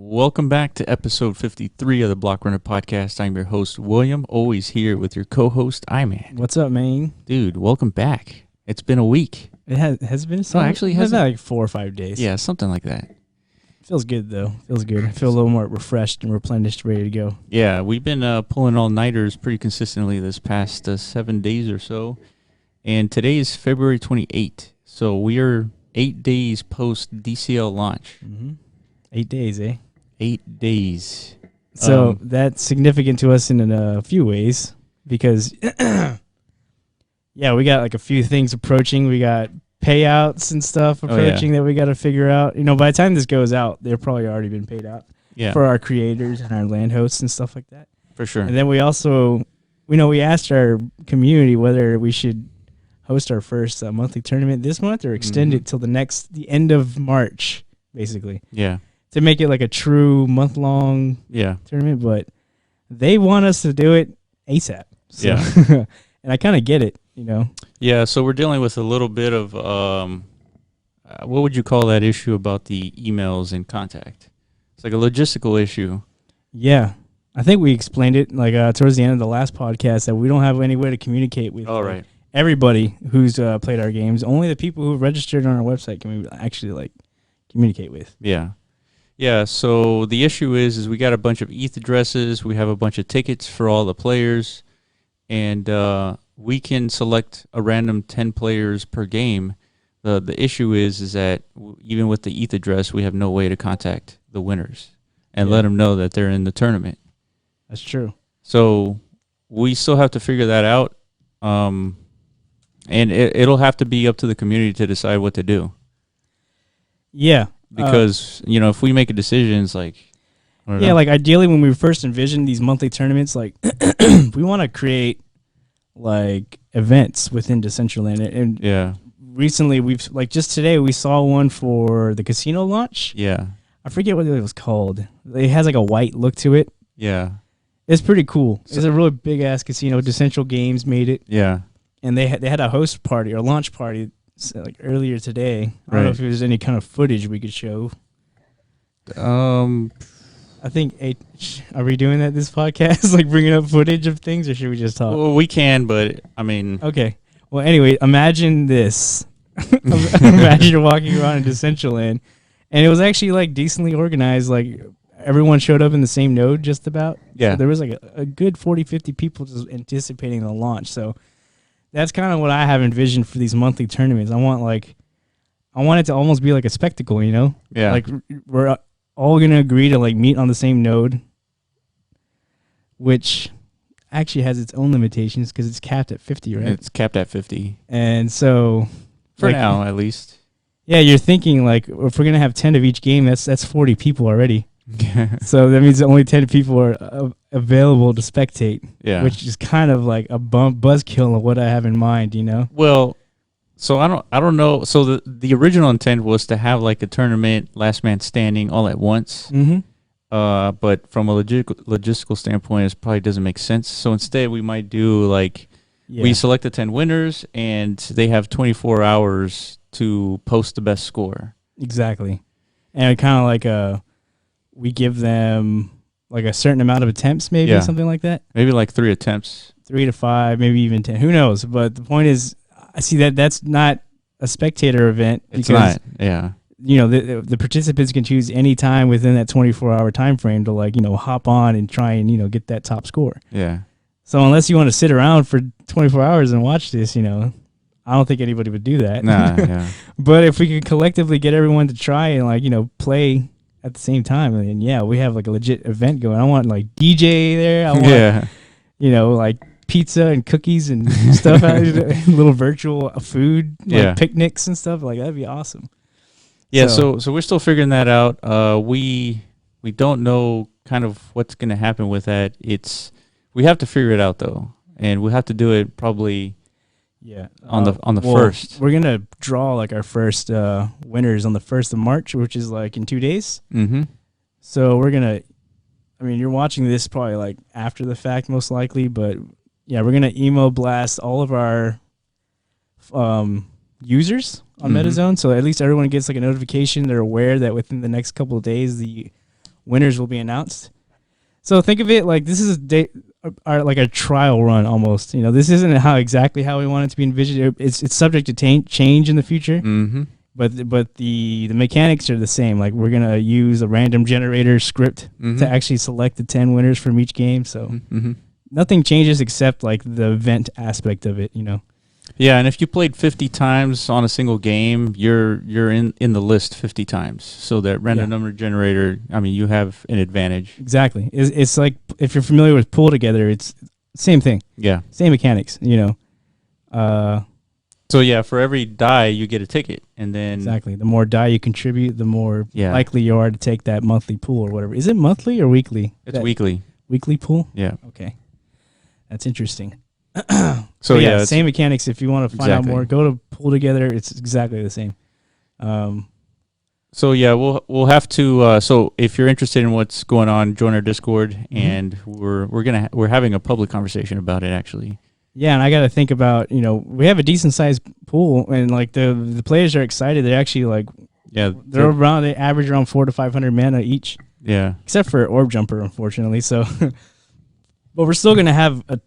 Welcome back to episode 53 of the Block Runner Podcast. I'm your host, William, always here with your co-host, I-Man. What's up, man? Dude, welcome back. It's been a week. It has been No, actually, it hasn't. been like 4 or 5 days. Yeah, something like that. Feels good, though. Feels good. I feel a little more refreshed and replenished, ready to go. Yeah, we've been pulling all-nighters pretty consistently this past 7 days or so. And today is February 28th. So we are 8 days post-DCL launch. Mm-hmm. 8 days, eh? 8 days. So that's significant to us in a few ways because, yeah, we got like a few things approaching. We got payouts and stuff approaching that we got to figure out. You know, by the time this goes out, they've probably already been paid out for our creators and our land hosts and stuff like that. For sure. And then we also, we asked our community whether we should host our first monthly tournament this month or extend it till the end of March, basically. Yeah. To make it like a true month-long tournament, but they want us to do it ASAP. So. Yeah. And I kind of get it, you know. Yeah, so we're dealing with a little bit of, what would you call that issue about the emails and contact? It's like a logistical issue. Yeah. I think we explained it like towards the end of the last podcast that we don't have any way to communicate with everybody who's played our games. Only the people who registered on our website can we actually like communicate with. Yeah. Yeah, so the issue is we got a bunch of ETH addresses, we have a bunch of tickets for all the players, and we can select a random 10 players per game. The issue is that even with the ETH address, we have no way to contact the winners and let them know that they're in the tournament. That's true. So we still have to figure that out, and it'll have to be up to the community to decide what to do. Yeah. Because, if we make a decision, it's like... like ideally when we first envisioned these monthly tournaments, like we want to create like events within Decentraland. And recently we've, like just today we saw one for the casino launch. Yeah. I forget what it was called. It has like a white look to it. Yeah. It's pretty cool. It's a really big ass casino. Decentral Games made it. Yeah. And they had a host party or launch party like earlier today. I don't know if there's any kind of footage we could show. I think are we doing that this podcast? Like bringing up footage of things, or should we just talk? Well, we can, but I mean. Okay. Well, anyway, imagine this. Imagine you're walking around in Decentraland, and it was actually like decently organized. Like everyone showed up in the same node, just about. Yeah. So there was like a good 40, 50 people just anticipating the launch. So. That's kind of what I have envisioned for these monthly tournaments. I want it to almost be like a spectacle, you know? Yeah. Like we're all going to agree to like meet on the same node, which actually has its own limitations because it's capped at 50, right? It's capped at 50. And so... For now, at least. Yeah, you're thinking like if we're going to have 10 of each game, that's 40 people already. So that means only 10 people are available to spectate, which is kind of like a buzzkill of what I have in mind, you know? Well, so I don't know. So the original intent was to have like a tournament, last man standing all at once. Mm-hmm. But from a logistical standpoint, it probably doesn't make sense. So instead, we might do like we select the 10 winners, and they have 24 hours to post the best score. Exactly, and kind of like we give them like a certain amount of attempts, maybe something like that. Maybe like 3 attempts. 3 to 5, maybe even 10. Who knows? But the point is, I see that's not a spectator event. It's not, yeah. You know, the participants can choose any time within that 24-hour time frame to like, hop on and try and, get that top score. Yeah. So unless you want to sit around for 24 hours and watch this, I don't think anybody would do that. Nah, yeah. But if we could collectively get everyone to try and like, play at the same time, and we have like a legit event going. I want like DJ there. I want, like pizza and cookies and stuff, little virtual food, like picnics and stuff. Like that'd be awesome. Yeah. So we're still figuring that out. We don't know kind of what's going to happen with that. We have to figure it out though, and we'll have to do it probably. Yeah, on the first. We're gonna draw like our first winners on the 1st of March, which is like in 2 days. Mm-hmm. So we're gonna. I mean, you're watching this probably like after the fact, most likely, but we're gonna email blast all of our users on MetaZone, so at least everyone gets like a notification. They're aware that within the next couple of days, the winners will be announced. So think of it like this is like a trial run almost. This isn't exactly how we want it to be envisioned. It's subject to change in the future. Mm-hmm. But the mechanics are the same. Like we're gonna use a random generator script to actually select the 10 winners from each game. So nothing changes except like the event aspect of it. Yeah, and if you played 50 times on a single game, you're in the list 50 times. So that random number generator, you have an advantage. Exactly. It's like if you're familiar with Pool Together, it's same thing. Yeah. Same mechanics, So yeah, for every die you get a ticket, and then exactly the more die you contribute, the more likely you are to take that monthly pool or whatever. Is it monthly or weekly? It's weekly. Weekly pool? Yeah. Okay. That's interesting. So yeah, same mechanics. If you want to find out more, go to Pool Together. It's exactly the same. So yeah, we'll have to. So if you're interested in what's going on, join our Discord, and we're having a public conversation about it actually. Yeah, and I got to think about we have a decent sized pool, and like the players are excited. They're actually like they average around 400 to 500 mana each. Yeah, except for Orb Jumper, unfortunately. So, but we're still gonna have a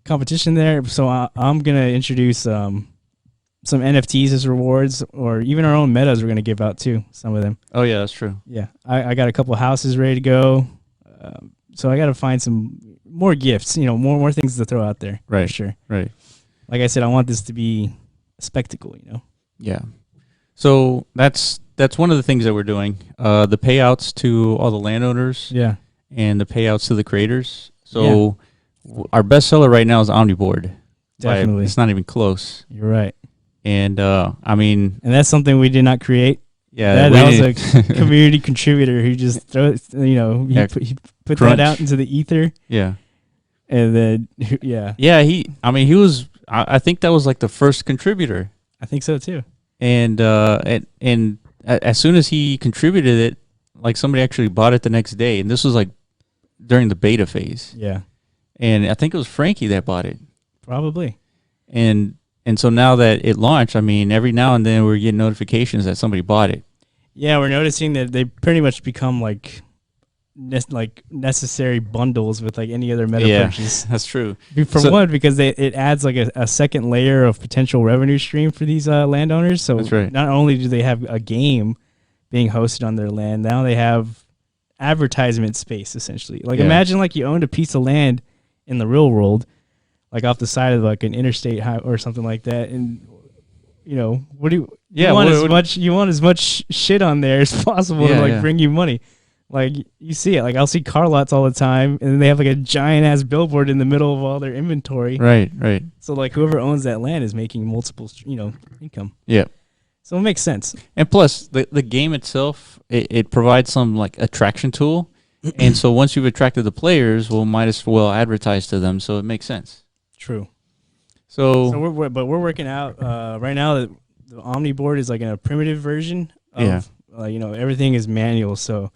competition there, so I'm gonna introduce some NFTs as rewards, or even our own metas we're gonna give out too. Some of them. Oh yeah, that's true. Yeah, I got a couple houses ready to go, so I got to find some more gifts. More things to throw out there. Right. For sure. Right. Like I said, I want this to be a spectacle. Yeah. So that's one of the things that we're doing. The payouts to all the landowners. Yeah. And the payouts to the creators. So. Yeah. Our bestseller right now is Omniboard. Definitely. It's not even close. You're right. And and that's something we did not create. Yeah, that was a community contributor who just he put that out into the ether. Yeah. And then he was. I think that was like the first contributor. I think so too. And as soon as he contributed it, like somebody actually bought it the next day, and this was like during the beta phase. Yeah. And I think it was Frankie that bought it. Probably. And so now that it launched, every now and then we're getting notifications that somebody bought it. Yeah, we're noticing that they pretty much become like necessary bundles with like any other meta purchase. That's true. Because it adds like a second layer of potential revenue stream for these landowners. So that's right. Not only do they have a game being hosted on their land, now they have advertisement space essentially. Like imagine like you owned a piece of land in the real world, like off the side of like an interstate highway or something like that, and what do you want as much shit on there as possible to bring you money. Like you see it, like I'll see car lots all the time, and then they have like a giant ass billboard in the middle of all their inventory. Right. So like whoever owns that land is making multiple income. Yeah. So it makes sense. And plus the game itself, it provides some like attraction tool. And so once you've attracted the players, might as well advertise to them. So it makes sense. True. So we're working out right now. The Omniboard is like in a primitive version of everything is manual. So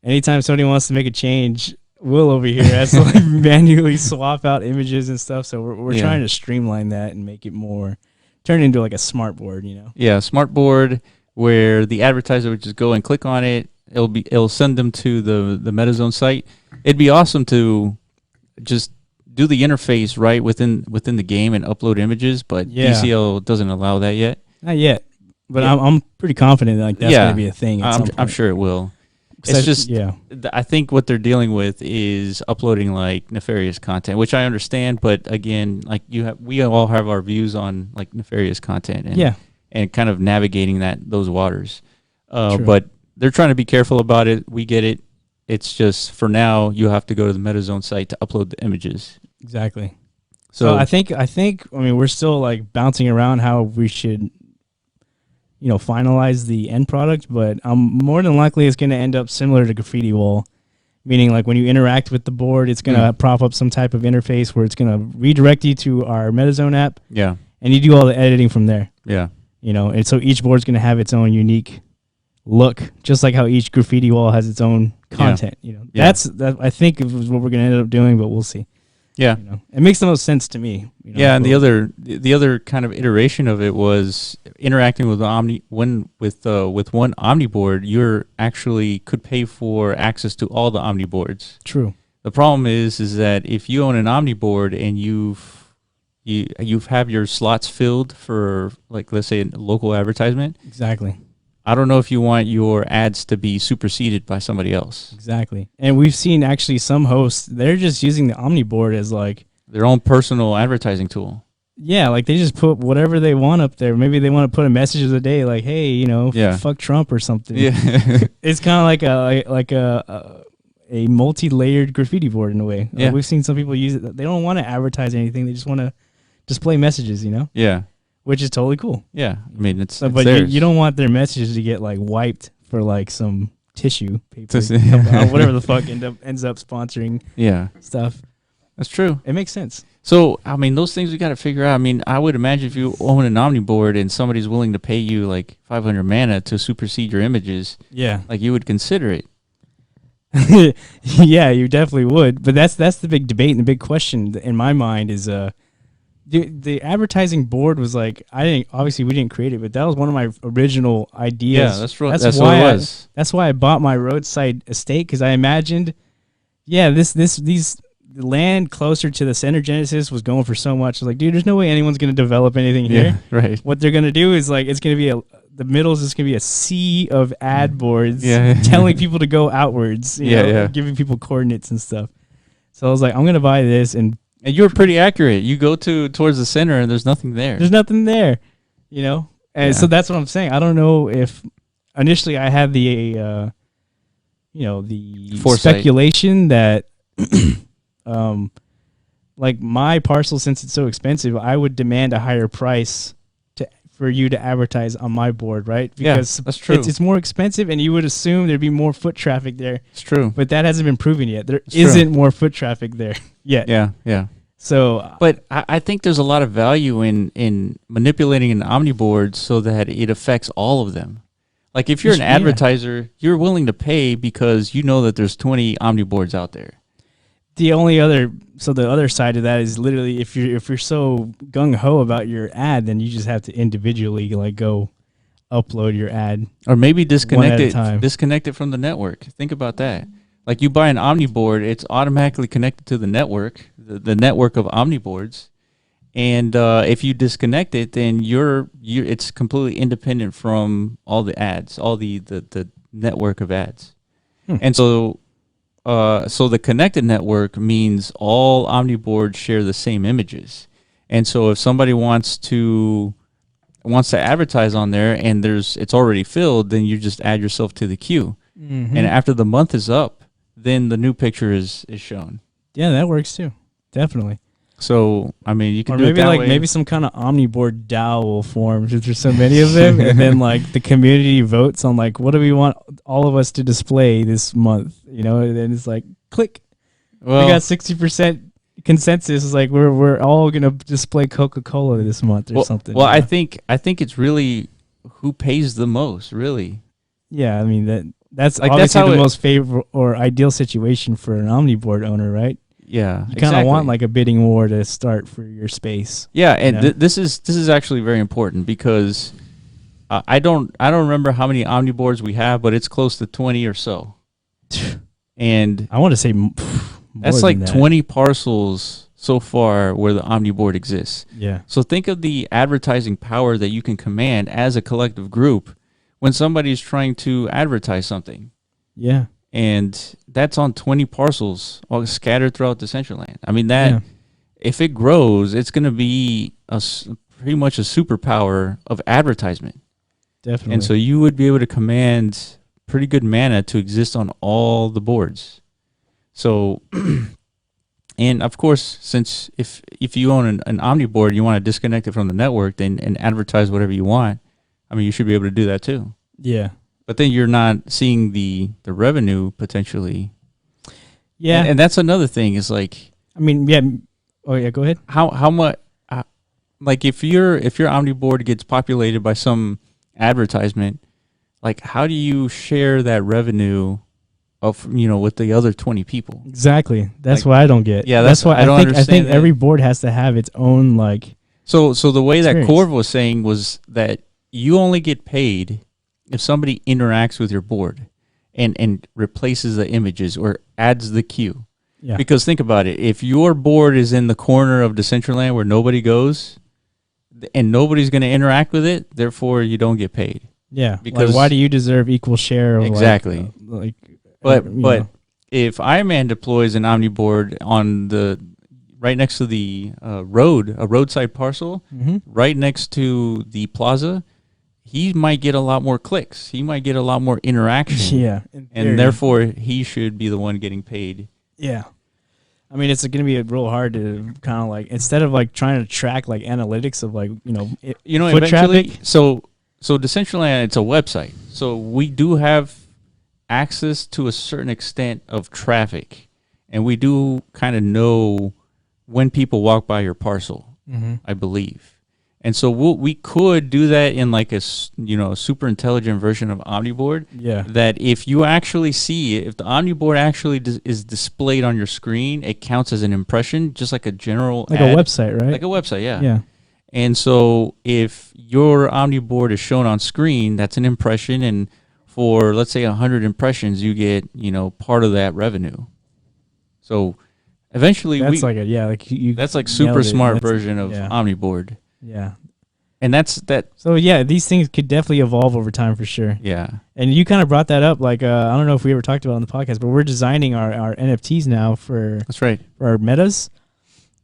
anytime somebody wants to make a change, Will over here has to like manually swap out images and stuff. So we're trying to streamline that and make it more turn it into like a smart board. Yeah, smart board where the advertiser would just go and click on it. It'll send them to the MetaZone site. It'd be awesome to just do the interface right within the game and upload images, but DCL doesn't allow that yet. Not yet, but I'm pretty confident like that's going to be a thing. I'm sure it will. It's just I think what they're dealing with is uploading like nefarious content, which I understand, but again, like we all have our views on like nefarious content and kind of navigating those waters. But they're trying to be careful about it. We get it. It's just for now you have to go to the MetaZone site to upload the images. Exactly. So I think we're still like bouncing around how we should finalize the end product, but more than likely it's going to end up similar to Graffiti Wall, meaning like when you interact with the board, it's going to prop up some type of interface where it's going to redirect you to our MetaZone app. Yeah. And you do all the editing from there. Yeah. And so each board's going to have its own unique look, just like how each Graffiti Wall has its own content. That I think is what we're going to end up doing, but we'll see. Yeah. It makes the most sense to me. Yeah, and the other kind of iteration of it was interacting with with one Omni board. You're actually could pay for access to all the Omni boards. True. The problem is that if you own an Omni board and you have your slots filled for, like, let's say a local advertisement. Exactly. I don't know if you want your ads to be superseded by somebody else. Exactly. And we've seen actually some hosts, they're just using the Omni board as like their own personal advertising tool. Yeah, like they just put whatever they want up there. Maybe they want to put a message of the day, like, "Hey, fuck Trump" or something. Yeah, it's kind of like a multi-layered graffiti board in a way. Yeah, we've seen some people use it. They don't want to advertise anything. They just want to display messages. Yeah, which is totally cool. Yeah, I mean it's but you don't want their messages to get like wiped for like some tissue paper, whatever the fuck ends up sponsoring. Stuff. That's true. It makes sense. So, I mean, those things we got to figure out. I mean, I would imagine if you own an Omni board and somebody's willing to pay you like 500 mana to supersede your images, like you would consider it. Yeah, you definitely would. But that's the big debate and the big question in my mind is the advertising board was like, obviously we didn't create it, but that was one of my original ideas. Yeah, that's why it was. That's why I bought my roadside estate, because I imagined, the land closer to the center Genesis was going for so much. I was like, dude, there's no way anyone's going to develop anything here. Yeah, right. What they're going to do is like, it's going to be the middle is just going to be a sea of ad boards telling people to go outwards, giving people coordinates and stuff. So I was like, I'm going to buy this. And you were pretty accurate. You go towards the center and there's nothing there. There's nothing there, And so that's what I'm saying. I don't know if initially I had the foresight. Speculation that like my parcel, since it's so expensive, I would demand a higher price for you to advertise on my board, right? Because that's true. It's more expensive, and you would assume there'd be more foot traffic there. It's true, but that hasn't been proven yet. There isn't more foot traffic there yet. Yeah. So, but I think there's a lot of value in manipulating an Omni board so that it affects all of them. Like if you're an advertiser, you're willing to pay because you know that there's 20 Omni boards out there. The other side of that is literally if you're so gung ho about your ad, then you just have to individually like go upload your ad, or maybe disconnect it from the network. Think about that. Like you buy an Omni board, it's automatically connected to the network, the network of Omni boards, and if you disconnect it, then it's completely independent from all the ads, all the network of ads, and so. So the connected network means all Omni boards share the same images, and so if somebody wants to advertise on there and it's already filled, then you just add yourself to the queue, and after the month is up, then the new picture is shown. Yeah, that works too, definitely. So I mean, you can do maybe it that way. Maybe some kind of Omni board DAO will form because there's so many of them, and then like the community votes on like what do we want all of us to display this month, and then it's like click. Well, we got 60% consensus. Is like we're all gonna display Coca-Cola this month or something. Well, I think it's really who pays the most, really. Yeah, I mean that's like obviously the most favorable or ideal situation for an Omni board owner, right? Yeah, you kind of want like a bidding war to start for your space. Yeah, and this is actually very important because I don't remember how many Omni boards we have, but it's close to 20 or so. And I want to say that's like 20 parcels so far where the Omni board exists. Yeah. So think of the advertising power that you can command as a collective group when somebody's trying to advertise something. Yeah. And that's on 20 parcels all scattered throughout Decentraland. I mean, if it grows, it's going to be pretty much a superpower of advertisement. Definitely. And so you would be able to command pretty good mana to exist on all the boards. So, and of course, since if you own an Omni board, you want to disconnect it from the network and advertise whatever you want, I mean, you should be able to do that too. Yeah. But then you're not seeing the revenue potentially. Yeah, and that's another thing. Is like, I mean, yeah. Oh yeah, go ahead. How much? Like if your Omni board gets populated by some advertisement, like how do you share that revenue of with the other 20 people. Exactly. That's what I don't get. Yeah, that's why I think that. every board has to have its own like. So the way experience. that Corv was saying was that you only get paid if somebody interacts with your board and replaces the images or adds the queue. Yeah. Because think about it. If your board is in the corner of Decentraland where nobody goes and nobody's going to interact with it, therefore you don't get paid. Yeah. Because why do you deserve equal share of exactly. But if Iron Man deploys an Omni board on the right next to the road, a roadside parcel, right next to the plaza, he might get a lot more clicks. He might get a lot more interaction. Yeah. And therefore, he should be the one getting paid. Yeah. I mean, it's going to be real hard to kind of like, instead of like trying to track like analytics of like, foot eventually, traffic. So Decentraland, it's a website. So we do have access to a certain extent of traffic. And we do kind of know when people walk by your parcel, I believe. And so we could do that in like a super intelligent version of Omniboard. Yeah. That if you actually see it, if the Omniboard actually is displayed on your screen, it counts as an impression, just like a general like ad. A website, right? Like a website, yeah. Yeah. And so if your Omniboard is shown on screen, that's an impression, and for let's say 100 impressions, you get part of that revenue. So eventually, that's that's like super smart version of Omniboard. Yeah. And that's that. So yeah, these things could definitely evolve over time for sure. Yeah. And you kind of brought that up. Like, I don't know if we ever talked about it on the podcast, but we're designing our NFTs now that's right. For our metas.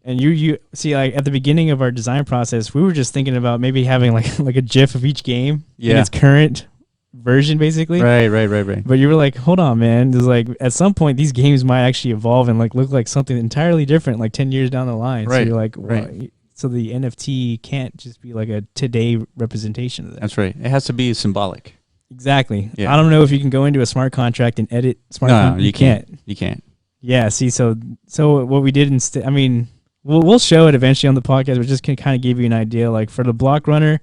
And you see, like at the beginning of our design process, we were just thinking about maybe having like a GIF of each game in its current version, basically. Right. But you were like, hold on, man. There's like at some point these games might actually evolve and like look like something entirely different, like 10 years down the line. Right. So you're like, well, so the NFT can't just be like a today representation of that. That's right. It has to be symbolic. Exactly. Yeah. I don't know if you can go into a smart contract and edit smart contract. You can't. You can't. Yeah. See, so what we did instead, I mean, we'll show it eventually on the podcast, but just can kind of give you an idea. Like for the block runner,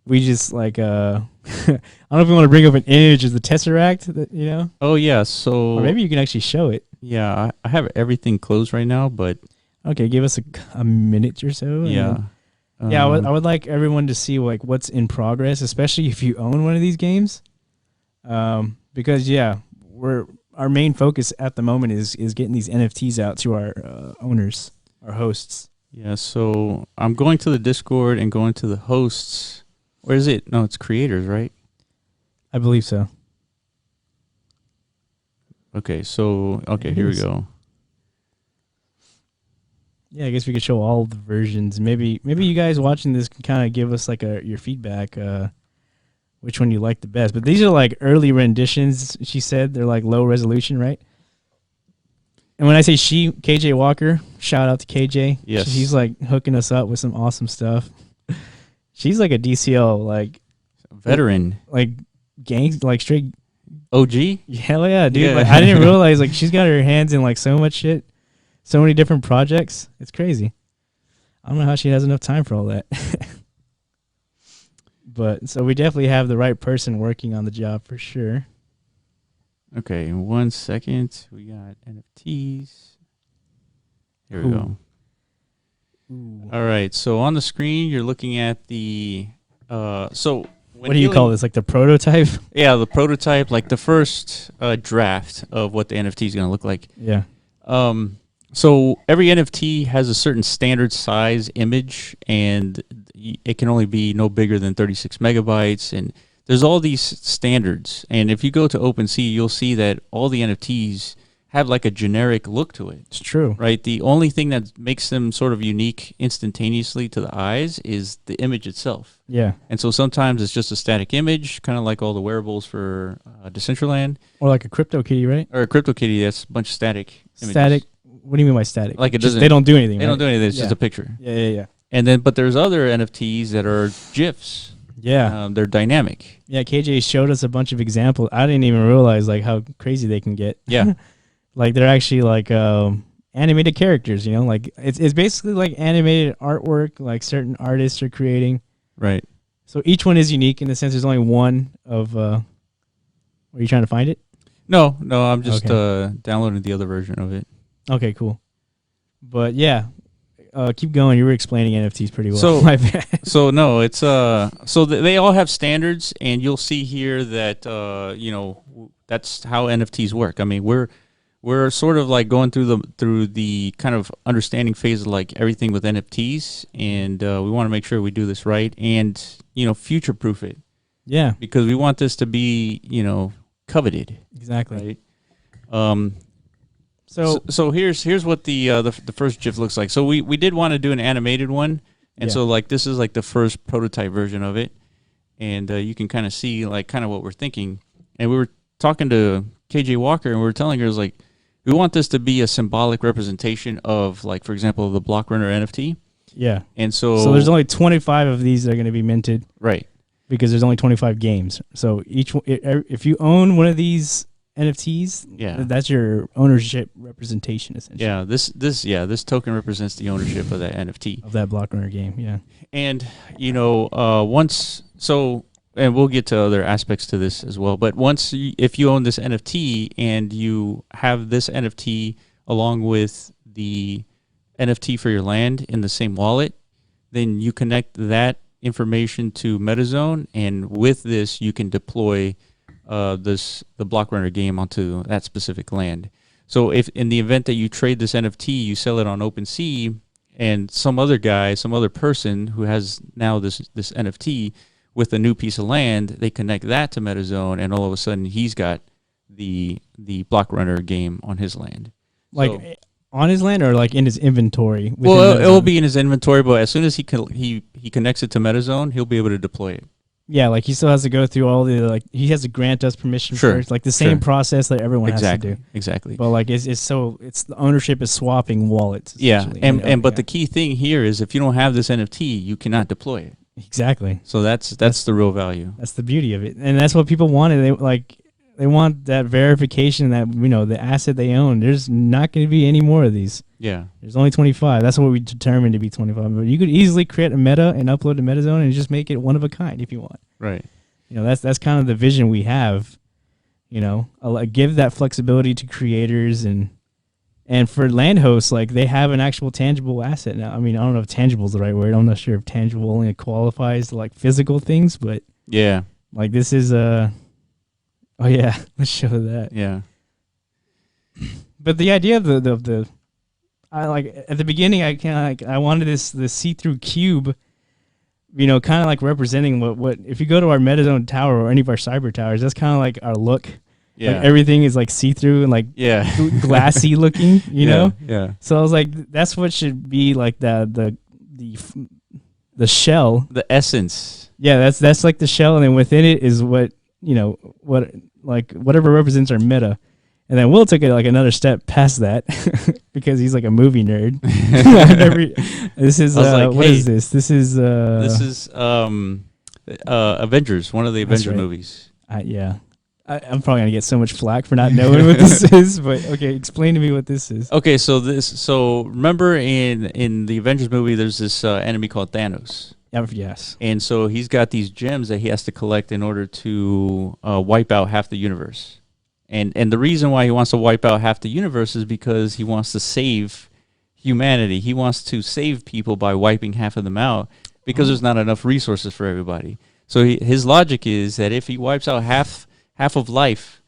we just like, I don't know if we want to bring up an image as the Tesseract, Oh, yeah. So. Or maybe you can actually show it. Yeah. I have everything closed right now, but. Okay, give us a minute or so. Yeah. I would like everyone to see like what's in progress, especially if you own one of these games. Because our main focus at the moment is getting these NFTs out to our owners, our hosts. Yeah, so I'm going to the Discord and going to the hosts. Where is it? No, it's creators, right? I believe so. Okay, here we go. Yeah, I guess we could show all the versions. Maybe you guys watching this can kind of give us like your feedback, which one you like the best. But these are like early renditions. She said they're like low resolution, right? And when I say KJ Walker, shout out to KJ. Yes, she's like hooking us up with some awesome stuff. She's like a DCL like veteran, like gangs, like straight OG. Hell yeah, dude! Yeah. Like, I didn't realize like she's got her hands in like so much shit. So many different projects. It's crazy. I don't know how she has enough time for all that. But so we definitely have the right person working on the job for sure. Okay, 1 second. We got NFTs. Here we go. Ooh. All right. So on the screen, you're looking at the. What do you call this? Like the prototype? Yeah, the prototype, like the first draft of what the NFT is going to look like. Yeah. So every NFT has a certain standard size image, and it can only be no bigger than 36 megabytes. And there's all these standards. And if you go to OpenSea, you'll see that all the NFTs have like a generic look to it. It's true. Right? The only thing that makes them sort of unique instantaneously to the eyes is the image itself. Yeah. And so sometimes it's just a static image, kind of like all the wearables for Decentraland. Or like a CryptoKitty, right? Or a CryptoKitty, that's a bunch of static images. Static? What do you mean by static? Like it doesn't. They don't do anything. They don't do anything. It's just a picture. Yeah. And then, but there's other NFTs that are GIFs. Yeah. They're dynamic. Yeah, KJ showed us a bunch of examples. I didn't even realize like how crazy they can get. Yeah. Like they're actually like animated characters, like it's basically like animated artwork like certain artists are creating. Right. So each one is unique in the sense there's only one of are you trying to find it? No, I'm just downloading the other version of it. Okay, cool. But yeah, keep going. You were explaining NFTs pretty well. So, My bad. so no, it's they all have standards, and you'll see here that that's how NFTs work. I mean, we're sort of like going through the kind of understanding phase of like everything with NFTs, and we want to make sure we do this right and future proof it. Yeah, because we want this to be coveted. Exactly. Right. So here's what the first GIF looks like. So we did want to do an animated one, and so like this is like the first prototype version of it, and you can kind of see like kind of what we're thinking. And we were talking to KJ Walker, and we were telling her, it was like, we want this to be a symbolic representation of, like, for example, the Block Runner NFT. Yeah. And so there's only 25 of these that are going to be minted. Right. Because there's only 25 games. So if you own one of these NFTs, that's your ownership representation, essentially. Yeah, this token represents the ownership of that NFT. Of that Block Runner game, yeah. And, and we'll get to other aspects to this as well, but if you own this NFT and you have this NFT along with the NFT for your land in the same wallet, then you connect that information to MetaZone, and with this you can deploy the Block Runner game onto that specific land. So if in the event that you trade this NFT, you sell it on OpenSea, and some other person who has now this NFT with a new piece of land, they connect that to MetaZone, and all of a sudden he's got the Block Runner game on his land. Like on his land, or like in his inventory? Well, it will be in his inventory, but as soon as he connects it to MetaZone, he'll be able to deploy it. Yeah, like he still has to go through all he has to grant us permission first, like the same process that everyone has to do. Exactly. But like it's the ownership is swapping wallets. Yeah, but the key thing here is if you don't have this NFT, you cannot deploy it. Exactly. So that's the real value. That's the beauty of it, and that's what people wanted. They want that verification that the asset they own. There's not going to be any more of these. Yeah. There's only 25. That's what we determined to be 25. But you could easily create a meta and upload to MetaZone and just make it one of a kind if you want. Right. That's kind of the vision we have. Give that flexibility to creators and for land hosts, like they have an actual tangible asset now. I mean, I don't know if tangible is the right word. I'm not sure if tangible only qualifies to like physical things, but yeah, like this is oh yeah, let's show that. Yeah. But the idea of the I like at the beginning I wanted the see-through cube, kind of like representing what if you go to our MetaZone tower or any of our cyber towers, that's kind of like our look. Yeah. Like everything is like see-through and like glassy looking, you know? Yeah. So I was like, that's what should be like the shell. The essence. Yeah, that's like the shell, and then within it is what whatever represents our meta. And then Will took it like another step past that because he's like a movie nerd. This is what is this? This is Avengers, one of the Avengers movies. Yeah. I'm probably gonna get so much flack for not knowing what this is, but okay, explain to me what this is. Okay, so remember in the Avengers movie, there's this enemy called Thanos. Yes. And so he's got these gems that he has to collect in order to wipe out half the universe. And the reason why he wants to wipe out half the universe is because he wants to save humanity. He wants to save people by wiping half of them out because there's not enough resources for everybody. So his logic is that if he wipes out half of life,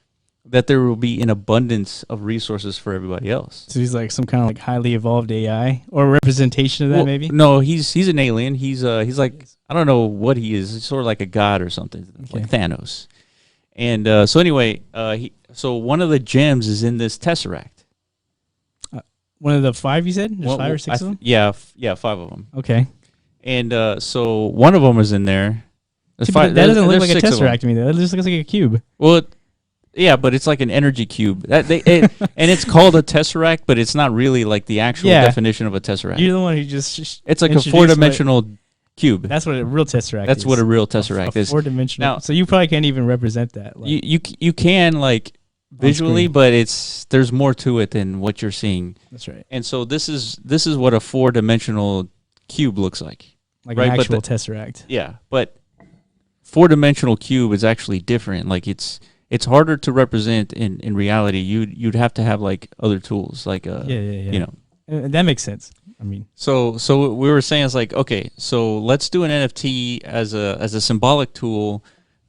that there will be an abundance of resources for everybody else. So he's like some kind of like highly evolved AI or representation of that, maybe? No, he's an alien. He's like, I don't know what he is. He's sort of like a god or something, like Thanos. And so anyway, so one of the gems is in this Tesseract. One of the 5 you said? There's 5 or 6 of them? Yeah, 5 of them. Okay. And so one of them is in there. That doesn't look like a Tesseract to me, though. It just looks like a cube. Well, yeah, but it's like an energy cube. And it's called a Tesseract, but it's not really like the actual definition of a Tesseract. You're the one who just it's like a 4-dimensional cube. That's what a real Tesseract is. That's what a real Tesseract is. 4-dimensional. Now, so you probably can't even represent that. Like, you can, like, visually, but there's more to it than what you're seeing. That's right. And so this is what a 4-dimensional cube looks like. Like an actual Tesseract. Yeah, but 4-dimensional cube is actually different. Like it's it's harder to represent in reality. You'd have to have like other tools, like you know. That makes sense. I mean, so we were saying it's like, okay, so let's do an NFT as a symbolic tool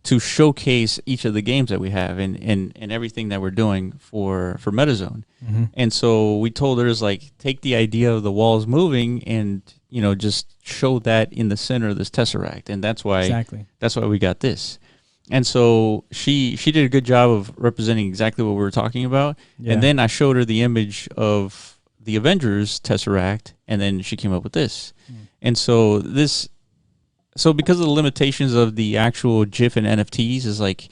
to showcase each of the games that we have and everything that we're doing for MetaZone. mm-hmm. And so we told her, like, take the idea of the walls moving and, you know, just show that in the center of this tesseract. And that's why we got this. And so she did a good job of representing exactly what we were talking about. Yeah. And then I showed her the image of the Avengers Tesseract, and then she came up with this. And so because of the limitations of the actual GIF and NFTs, is like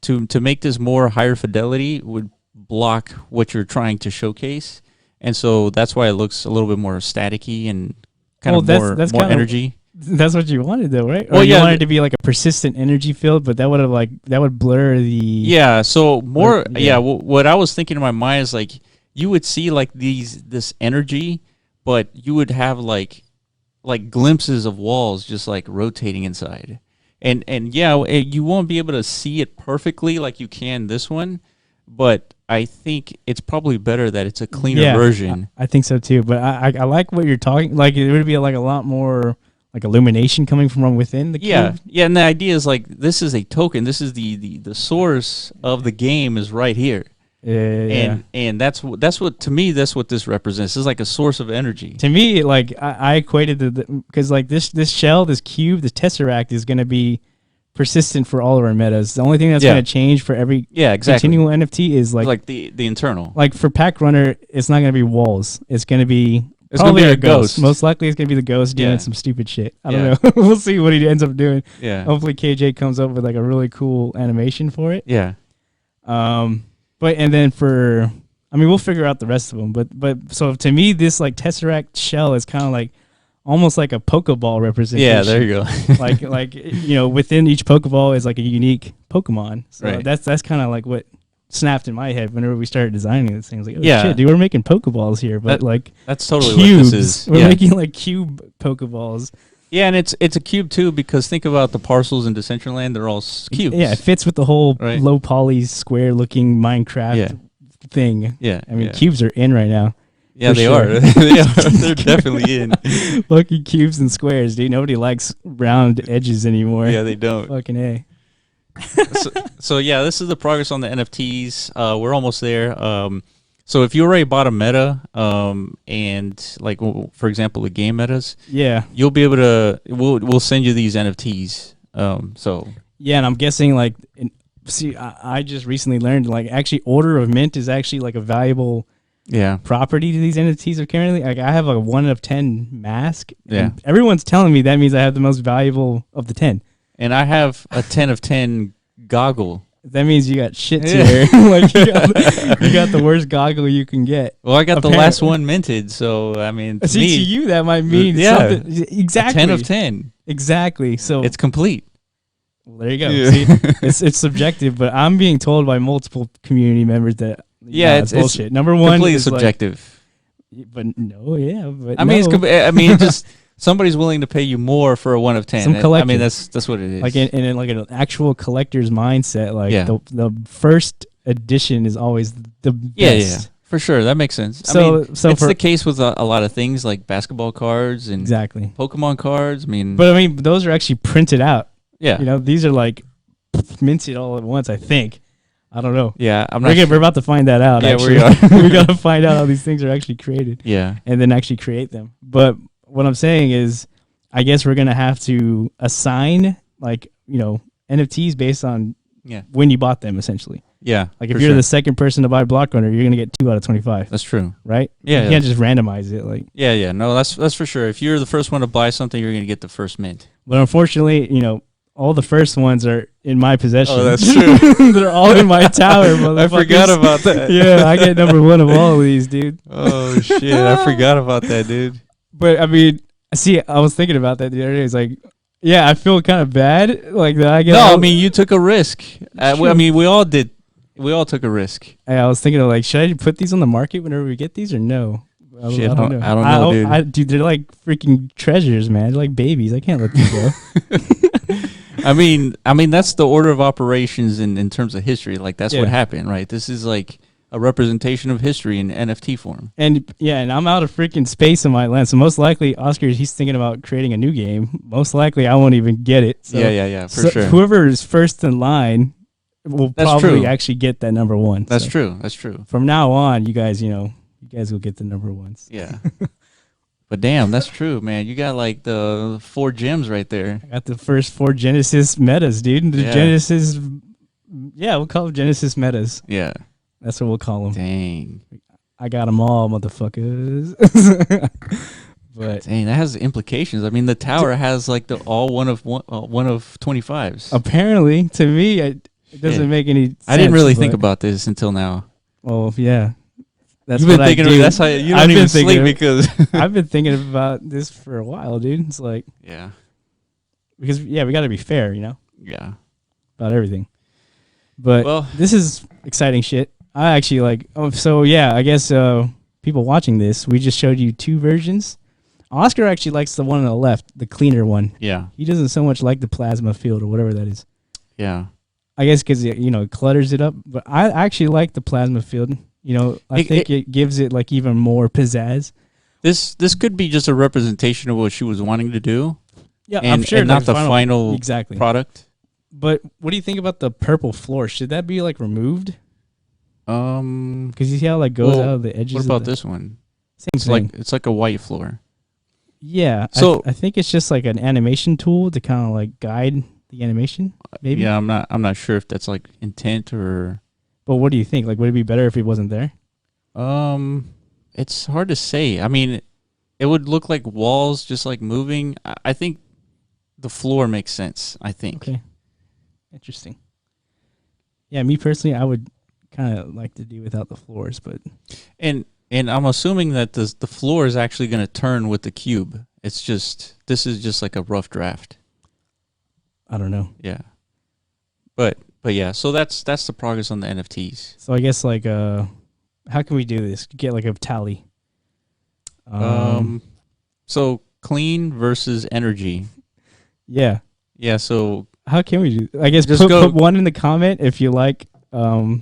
to make this more higher fidelity would block what you're trying to showcase. And so that's why it looks a little bit more staticky and kind of more energy. That's what you wanted, though, right? Or well, you wanted it to be like a persistent energy field, but that would blur the. Yeah. So more. Yeah. What I was thinking in my mind is like you would see like this energy, but you would have like glimpses of walls just like rotating inside, and yeah, you won't be able to see it perfectly like you can this one, but I think it's probably better that it's a cleaner version. I think so too. But I like what you're talking. Like it would be like a lot more. Like illumination coming from within the cube? Yeah, and the idea is like this is a token. This is the source of the game is right here. Yeah. And that's what to me that's what this represents. It's like a source of energy. To me, like I equated because like this shell, this cube, this tesseract is going to be persistent for all of our metas. The only thing that's going to change for every continual NFT is like the internal. Like for Pack Runner, it's not going to be walls. It's going to be probably a ghost. Most likely, it's gonna be the ghost doing some stupid shit. I don't know. We'll see what he ends up doing. Yeah. Hopefully, KJ comes up with like a really cool animation for it. Yeah. But and then we'll figure out the rest of them. But so to me, this like Tesseract shell is kind of like almost like a Pokeball representation. Yeah. There you go. like you know, within each Pokeball is like a unique Pokemon. So right. That's kind of like what snapped in my head whenever we started designing this thing. I was like, oh shit, dude, we're making Pokeballs here, but that's totally cubes. What this is. We're making like cube Pokeballs. Yeah, and it's a cube too because think about the parcels in Decentraland; they're all cubes. Yeah, it fits with the whole low poly square looking Minecraft thing. Yeah, I mean cubes are in right now. Yeah, they are. They are. They're definitely in. Fucking cubes and squares, dude. Nobody likes round edges anymore. Yeah, they don't. Fucking A. So yeah, this is the progress on the NFTs. We're almost there. So if you already bought a meta, and like for example the game metas, you'll be able to. We'll send you these NFTs. So yeah, and I'm guessing like, I just recently learned like actually order of mint is actually like a valuable property to these NFTs are currently. Like I have a 1 of 10 mask. Yeah, and everyone's telling me that means I have the most valuable of the 10. And I have a 10 of 10 goggle. That means you got shit to wear. Like you got the worst goggle you can get. Well, I got the last one minted, so I mean, to you that might mean something. Exactly. 10 of 10. Exactly. So it's complete. Well, there you go. Yeah. See, it's subjective, but I'm being told by multiple community members that it's bullshit. Number one, completely subjective. But I mean, it's just. Somebody's willing to pay you more for a 1 of 10. I mean, that's what it is. Like in like an actual collector's mindset, like the first edition is always the best. Yeah, for sure. That makes sense. So it's the case with a lot of things like basketball cards and Pokemon cards. But those are actually printed out. Yeah. You know, these are like minted all at once, I think. I don't know. Yeah, we're about to find that out. Yeah, actually. we are. We got to find out how these things are actually created. Yeah. And then actually create them. But what I'm saying is, I guess we're gonna have to assign NFTs based on when you bought them, essentially. Yeah. Like if you're the second person to buy Block Runner, you're gonna get 2 out of 25. That's true. Right? Yeah. You can't just randomize it. Like. Yeah. No, that's for sure. If you're the first one to buy something, you're gonna get the first mint. But unfortunately, all the first ones are in my possession. Oh, that's true. They're all in my tower, I forgot about that. Yeah, I get number 1 of all of these, dude. Oh shit, I forgot about that, dude. But I mean, I was thinking about that the other day. It's like, yeah, I feel kind of bad. Like that. I guess. No, I mean, you took a risk. We all did. We all took a risk. I was thinking of like, should I put these on the market whenever we get these or no? Shit, I don't know, dude. Dude, they're like freaking treasures, man. They're like babies. I can't let these go. I mean, that's the order of operations in terms of history. Like, that's what happened, right? This is like a representation of history in NFT form. And I'm out of freaking space in my land. So most likely, Oscar, he's thinking about creating a new game. Most likely, I won't even get it. So, for sure. Whoever is first in line will probably actually get that number one. That's true. That's true. From now on, you guys will get the number ones. Yeah. But damn, that's true, man. You got like the 4 gems right there. I got the first 4 Genesis metas, dude. The Genesis, we'll call them Genesis metas. Yeah. That's what we'll call them. Dang. I got them all, motherfuckers. But dang, that has implications. I mean, the tower has like the all one of 25s. Apparently, to me, it doesn't make any sense. I didn't really think about this until now. Well, yeah. That's You've been thinking of that's how you don't even sleep because I've been thinking about this for a while, dude. It's like because we got to be fair, Yeah. About everything. But this is exciting shit. I actually like. I guess people watching this, we just showed you 2 versions. Oscar actually likes the one on the left, the cleaner one. Yeah. He doesn't so much like the plasma field or whatever that is. Yeah. I guess because it clutters it up. But I actually like the plasma field. I think it gives it like even more pizzazz. This could be just a representation of what she was wanting to do. Yeah, I'm sure. And not the final product. But what do you think about the purple floor? Should that be like removed? Because you see how it goes out of the edges. What about this one? Same thing. It's like a white floor. Yeah. So I think it's just like an animation tool to kind of like guide the animation. Maybe. Yeah, I'm not sure if that's like intent or. But what do you think? Like, would it be better if it wasn't there? It's hard to say. I mean, it would look like walls just like moving. I think the floor makes sense. I think. Okay. Interesting. Yeah, me personally, I would kind of like to do without the floors, but. And I'm assuming that the floor is actually going to turn with the cube. This is just like a rough draft. I don't know. Yeah. But yeah, so that's the progress on the NFTs. So I guess like how can we do this? Get like a tally. So clean versus energy. Yeah. Yeah, so how can we do? I guess just put one in the comment if you like the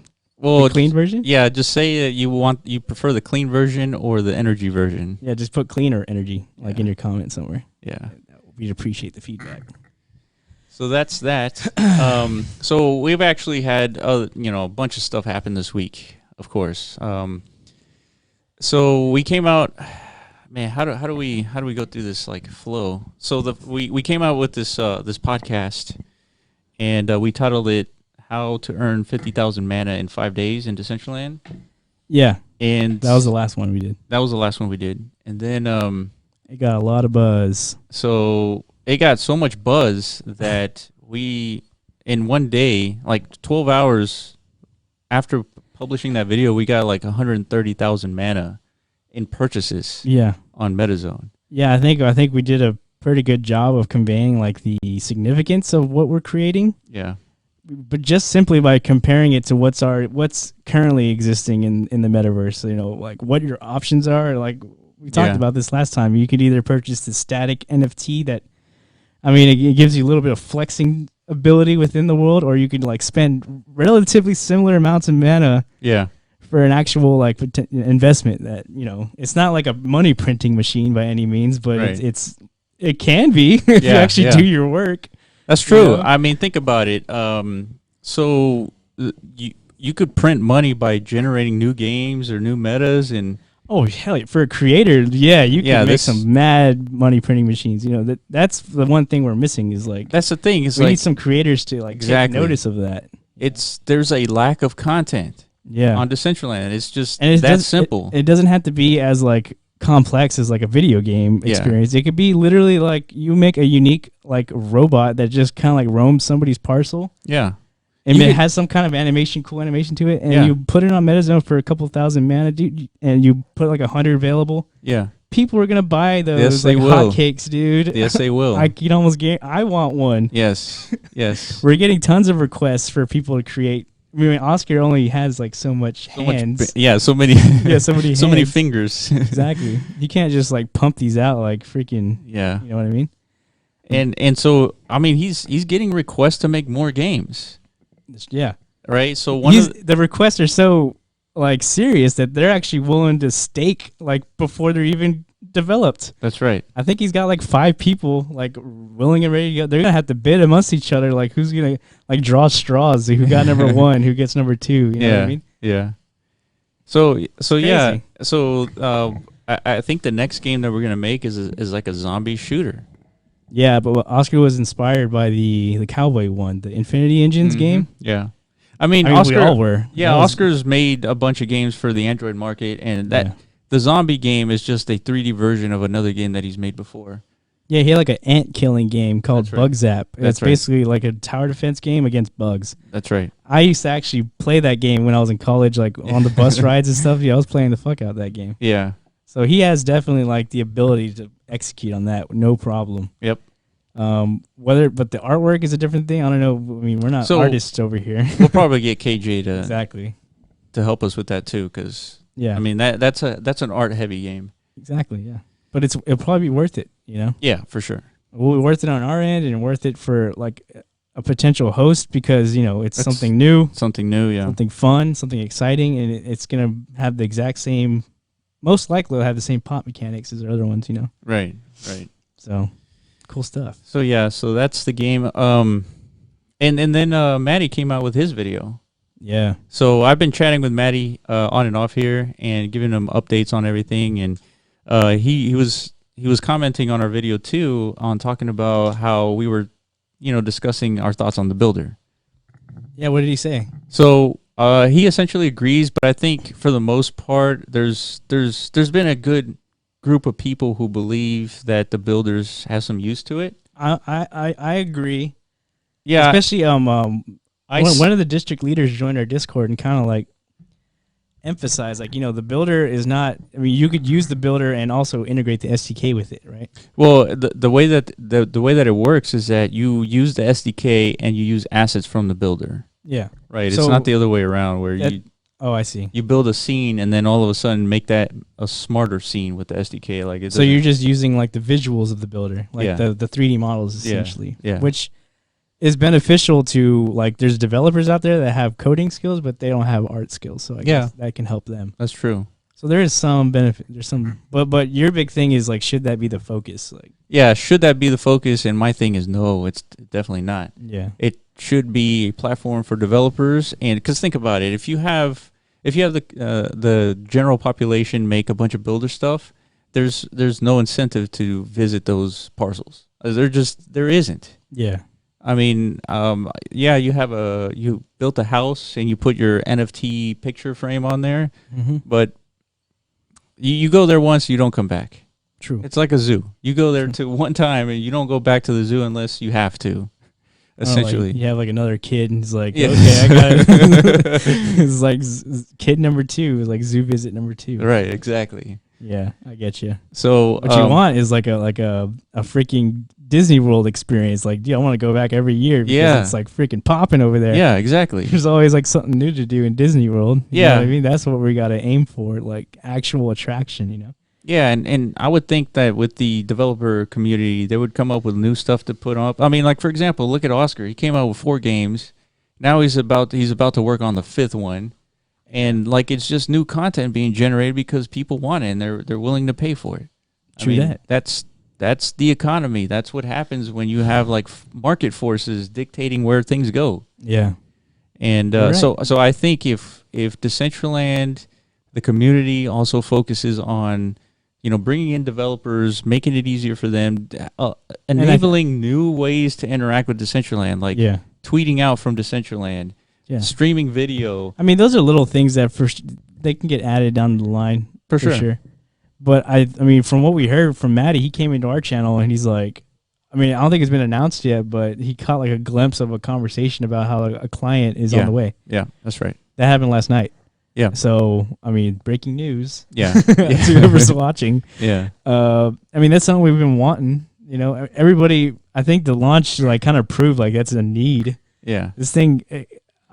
clean version. Yeah, just say that you prefer the clean version or the energy version. Yeah, just put clean or energy in your comment somewhere. Yeah. We'd appreciate the feedback. So that's that. So we've actually had a bunch of stuff happen this week, of course. So we came out, man. How do we go through this like flow? So we came out with this podcast, and we titled it "How to Earn 50,000 Mana in 5 Days in Decentraland." Yeah, and that was the last one we did. And then it got a lot of buzz. So it got so much buzz that we, in one day, like 12 hours after publishing that video, we got like 130,000 mana in purchases. Yeah. On MetaZone. Yeah, I think we did a pretty good job of conveying like the significance of what we're creating. Yeah. But just simply by comparing it to what's currently existing in the metaverse, like what your options are. Like we talked about this last time. You could either purchase the static NFT that, I mean, it gives you a little bit of flexing ability within the world, or you could like spend relatively similar amounts of mana. Yeah. For an actual like investment that it's not like a money printing machine by any means, but it can be if you actually do your work. That's true. I mean, think about it. So you could print money by generating new games or new metas and. Oh hell! For a creator, you can make some mad money printing machines. That's the one thing we're missing is like. That's the thing. We need some creators to like take notice of that. There's a lack of content. Yeah. On Decentraland, it's just that simple. It doesn't have to be as like complex as like a video game experience. It could be literally like you make a unique like robot that just kind of like roams somebody's parcel. Yeah. And it has some kind of cool animation to it, and you put it on MetaZone for a couple thousand mana, dude, and you put like 100 available. Yeah. People are gonna buy those like hotcakes, dude. Yes, they will. I can almost get. I want one. Yes. Yes. We're getting tons of requests for people to create. I mean, Oscar only has like so much hands. So many. So many. So many fingers. Exactly. You can't just like pump these out like freaking. Yeah. You know what I mean? And so I mean he's getting requests to make more games. Yeah. Right. So the requests are so like serious that they're actually willing to stake like before they're even developed. That's right. I think he's got like 5 people like willing and ready to go. They're gonna have to bid amongst each other, like who's gonna like draw straws, who got number 1, who gets number 2. You know what I mean? Yeah. So yeah. So I think the next game that we're gonna make is like a zombie shooter. Yeah, but Oscar was inspired by the Cowboy one, the Infinity Engines game. Yeah. I mean Oscar, we all were. Yeah, Oscar's made a bunch of games for the Android market, and the zombie game is just a 3D version of another game that he's made before. Yeah, he had like an ant killing game called Bug Zap. It's basically like a tower defense game against bugs. That's right. I used to actually play that game when I was in college, like on the bus rides and stuff. Yeah, I was playing the fuck out of that game. Yeah. So he has definitely like the ability to execute on that, no problem. Yep. But the artwork is a different thing. I don't know. I mean, we're not artists over here. We'll probably get KJ to help us with that too, because I mean that's an art heavy game. Exactly. Yeah, but it'll probably be worth it. You know. Yeah, for sure. We'll be worth it on our end, and worth it for like a potential host because it's something new. Something new. Yeah. Something fun. Something exciting, and it's gonna have the exact same. Most likely, it'll have the same pop mechanics as the other ones. Right. Right. So. Cool stuff. So so that's the game. And then Maddie came out with his video. Yeah. So I've been chatting with Maddie on and off here and giving him updates on everything, and he was commenting on our video too, on talking about how we were, discussing our thoughts on the builder. Yeah. What did he say? So he essentially agrees, but I think for the most part, there's been a good group of people who believe that the builders have some use to it. I agree. Yeah, especially one of the district leaders joined our Discord and kind of like emphasized like the builder is not. I mean, you could use the builder and also integrate the SDK with it, right? Well, the way that it works is that you use the SDK and you use assets from the builder. Yeah, right. So, it's not the other way around where you. Oh, I see. You build a scene and then all of a sudden make that a smarter scene with the SDK. Like so you're just using like the visuals of the builder, like the 3D models essentially, which is beneficial to like there's developers out there that have coding skills, but they don't have art skills. So I guess that can help them. That's true. So there is some benefit. There's some, but your big thing is like, should that be the focus? Like, yeah, should that be the focus? And my thing is no, it's definitely not. Yeah, it should be a platform for developers, and because think about it, if you have the general population make a bunch of builder stuff, there's no incentive to visit those parcels. There isn't. Yeah. I mean, you built a house and you put your NFT picture frame on there, but you go there once, you don't come back. True. It's like a zoo. You go there to one time and you don't go back to the zoo unless you have to. Essentially, like you have like another kid, and he's like, okay, I got it. It's like kid number 2 is like zoo visit number 2. Right, exactly. Yeah, I get you. So what you want is like a freaking Disney World experience. Like, I want to go back every year because it's like freaking popping over there. Yeah, exactly. There's always like something new to do in Disney World. You know what I mean? That's what we got to aim for, like actual attraction. Yeah, and I would think that with the developer community, they would come up with new stuff to put up. I mean, like for example, look at Oscar. He came out with 4 games. Now he's about to work on the 5th one, and like it's just new content being generated because people want it and they're willing to pay for it. True that. That's the economy. That's what happens when you have like market forces dictating where things go. Yeah, and so I think if Decentraland, the community also focuses on bringing in developers, making it easier for them, enabling new ways to interact with Decentraland, like tweeting out from Decentraland, streaming video. I mean, those are little things that they can get added down the line for sure. But I mean, from what we heard from Maddie, he came into our channel and he's like, I mean, I don't think it's been announced yet, but he caught like a glimpse of a conversation about how a client is on the way. Yeah, that's right. That happened last night. Yeah. So, I mean, breaking news. Yeah. To whoever's watching. Yeah. I mean, that's something we've been wanting. Everybody, I think the launch like kind of proved like that's a need. Yeah. This thing,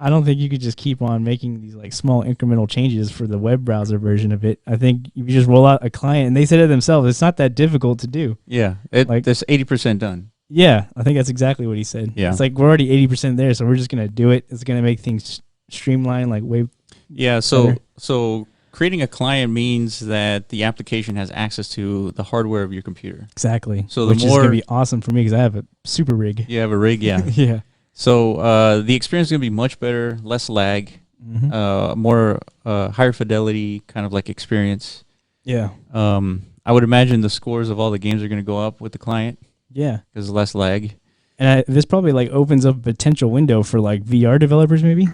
I don't think you could just keep on making these like small incremental changes for the web browser version of it. I think you just roll out a client, and they said it themselves. It's not that difficult to do. Yeah. That's 80% done. Yeah, I think that's exactly what he said. Yeah. It's like we're already 80% there, so we're just gonna do it. It's gonna make things streamlined, like way. Yeah. So creating a client means that the application has access to the hardware of your computer. Exactly. So which is gonna be awesome for me because I have a super rig. You have a rig, yeah. Yeah. So the experience is gonna be much better, less lag, more higher fidelity kind of like experience. Yeah. I would imagine the scores of all the games are gonna go up with the client. Yeah. Because less lag. And this probably like opens up a potential window for like VR developers, maybe.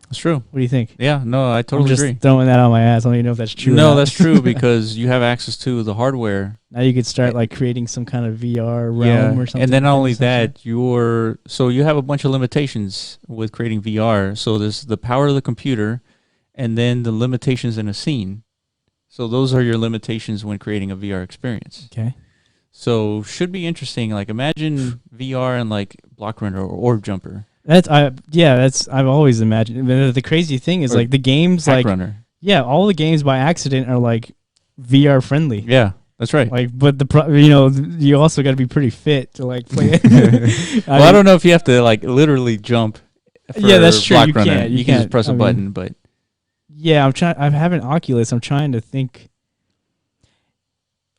That's true. What do you think? Yeah, no, I totally agree. Throwing that on my ass. I don't even know if that's true. No, that's true because you have access to the hardware. Now you could start like creating some kind of VR realm or something. And then not only that, you have a bunch of limitations with creating VR. So there's the power of the computer, and then the limitations in a scene. So those are your limitations when creating a VR experience. Okay. So should be interesting. Like imagine VR and like Block Runner or Orb Jumper. I've always imagined. The crazy thing is like the games Hack like Runner. Yeah, all the games by accident are like VR friendly. Yeah, that's right. Like, but you also got to be pretty fit to like play it. I don't know if you have to like literally jump. Yeah, that's true. Block Runner. You can just press a button, but yeah, I have an Oculus. I'm trying to think.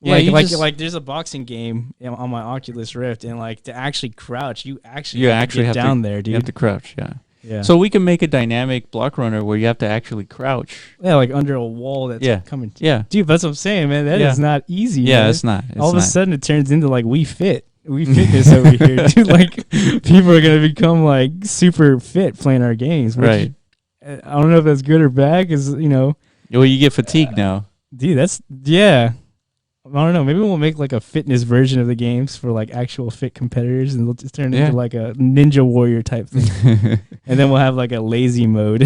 Yeah, like there's a boxing game on my Oculus Rift, and like to actually crouch, you actually have to get down there, dude. You have to crouch, yeah. Yeah. So we can make a dynamic Block Runner where you have to actually crouch. Yeah, like under a wall that's coming. Yeah. Dude, that's what I'm saying, man. That is not easy. Yeah, man. it's not. All of a sudden it turns into like We Fitness over here, dude. Like people are gonna become like super fit playing our games. Right. I don't know if that's good or bad, because well, you get fatigued now. Dude, I don't know. Maybe we'll make like a fitness version of the games for like actual fit competitors, and we'll just turn it into like a Ninja Warrior type thing. And then we'll have like a lazy mode,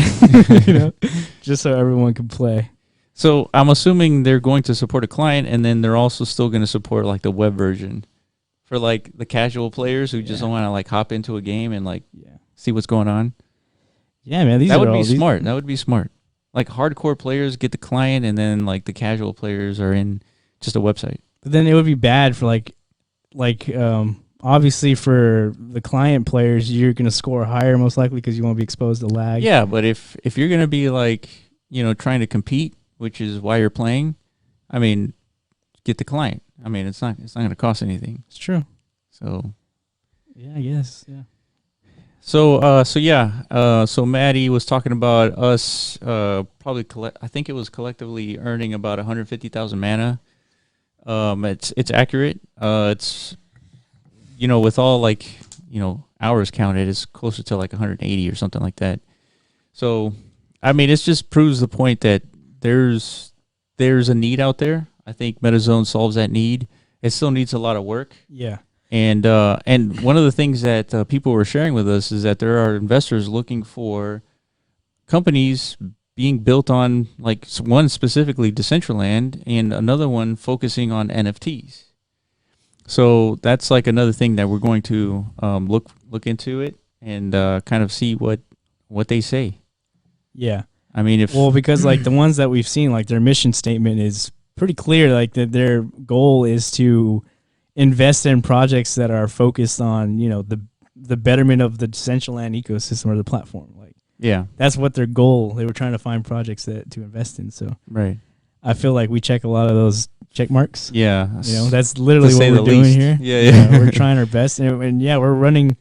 just so everyone can play. So I'm assuming they're going to support a client, and then they're also still going to support like the web version for like the casual players who just don't want to like hop into a game and like see what's going on. Yeah, man. That would be smart. That would be smart. Like hardcore players get the client, and then like the casual players are in just a website. But then it would be bad for like obviously for the client players, you're going to score higher most likely because you won't be exposed to lag. Yeah, but if you're going to be like, trying to compete, which is why you're playing, I mean, get the client. I mean, it's not going to cost anything. It's true. So yeah, I guess. Yeah. So Maddie was talking about us probably I think it was collectively earning about 150,000 mana. It's accurate. It's with all like hours counted, it's closer to like 180 or something like that. So I mean, it just proves the point that there's a need out there. I think MetaZone solves that need. It still needs a lot of work. Yeah. And one of the things that people were sharing with us is that there are investors looking for companies being built on, like one specifically Decentraland and another one focusing on NFTs. So that's like another thing that we're going to look into it and kind of see what they say. Yeah. I mean, because like the ones that we've seen, like their mission statement is pretty clear, like that their goal is to invest in projects that are focused on, the betterment of the Decentraland ecosystem or the platform. Like, yeah, that's what their goal. They were trying to find projects to invest in. So right, I feel like we check a lot of those check marks. Yeah, that's literally what we're doing here. Yeah. We're trying our best, and we're running.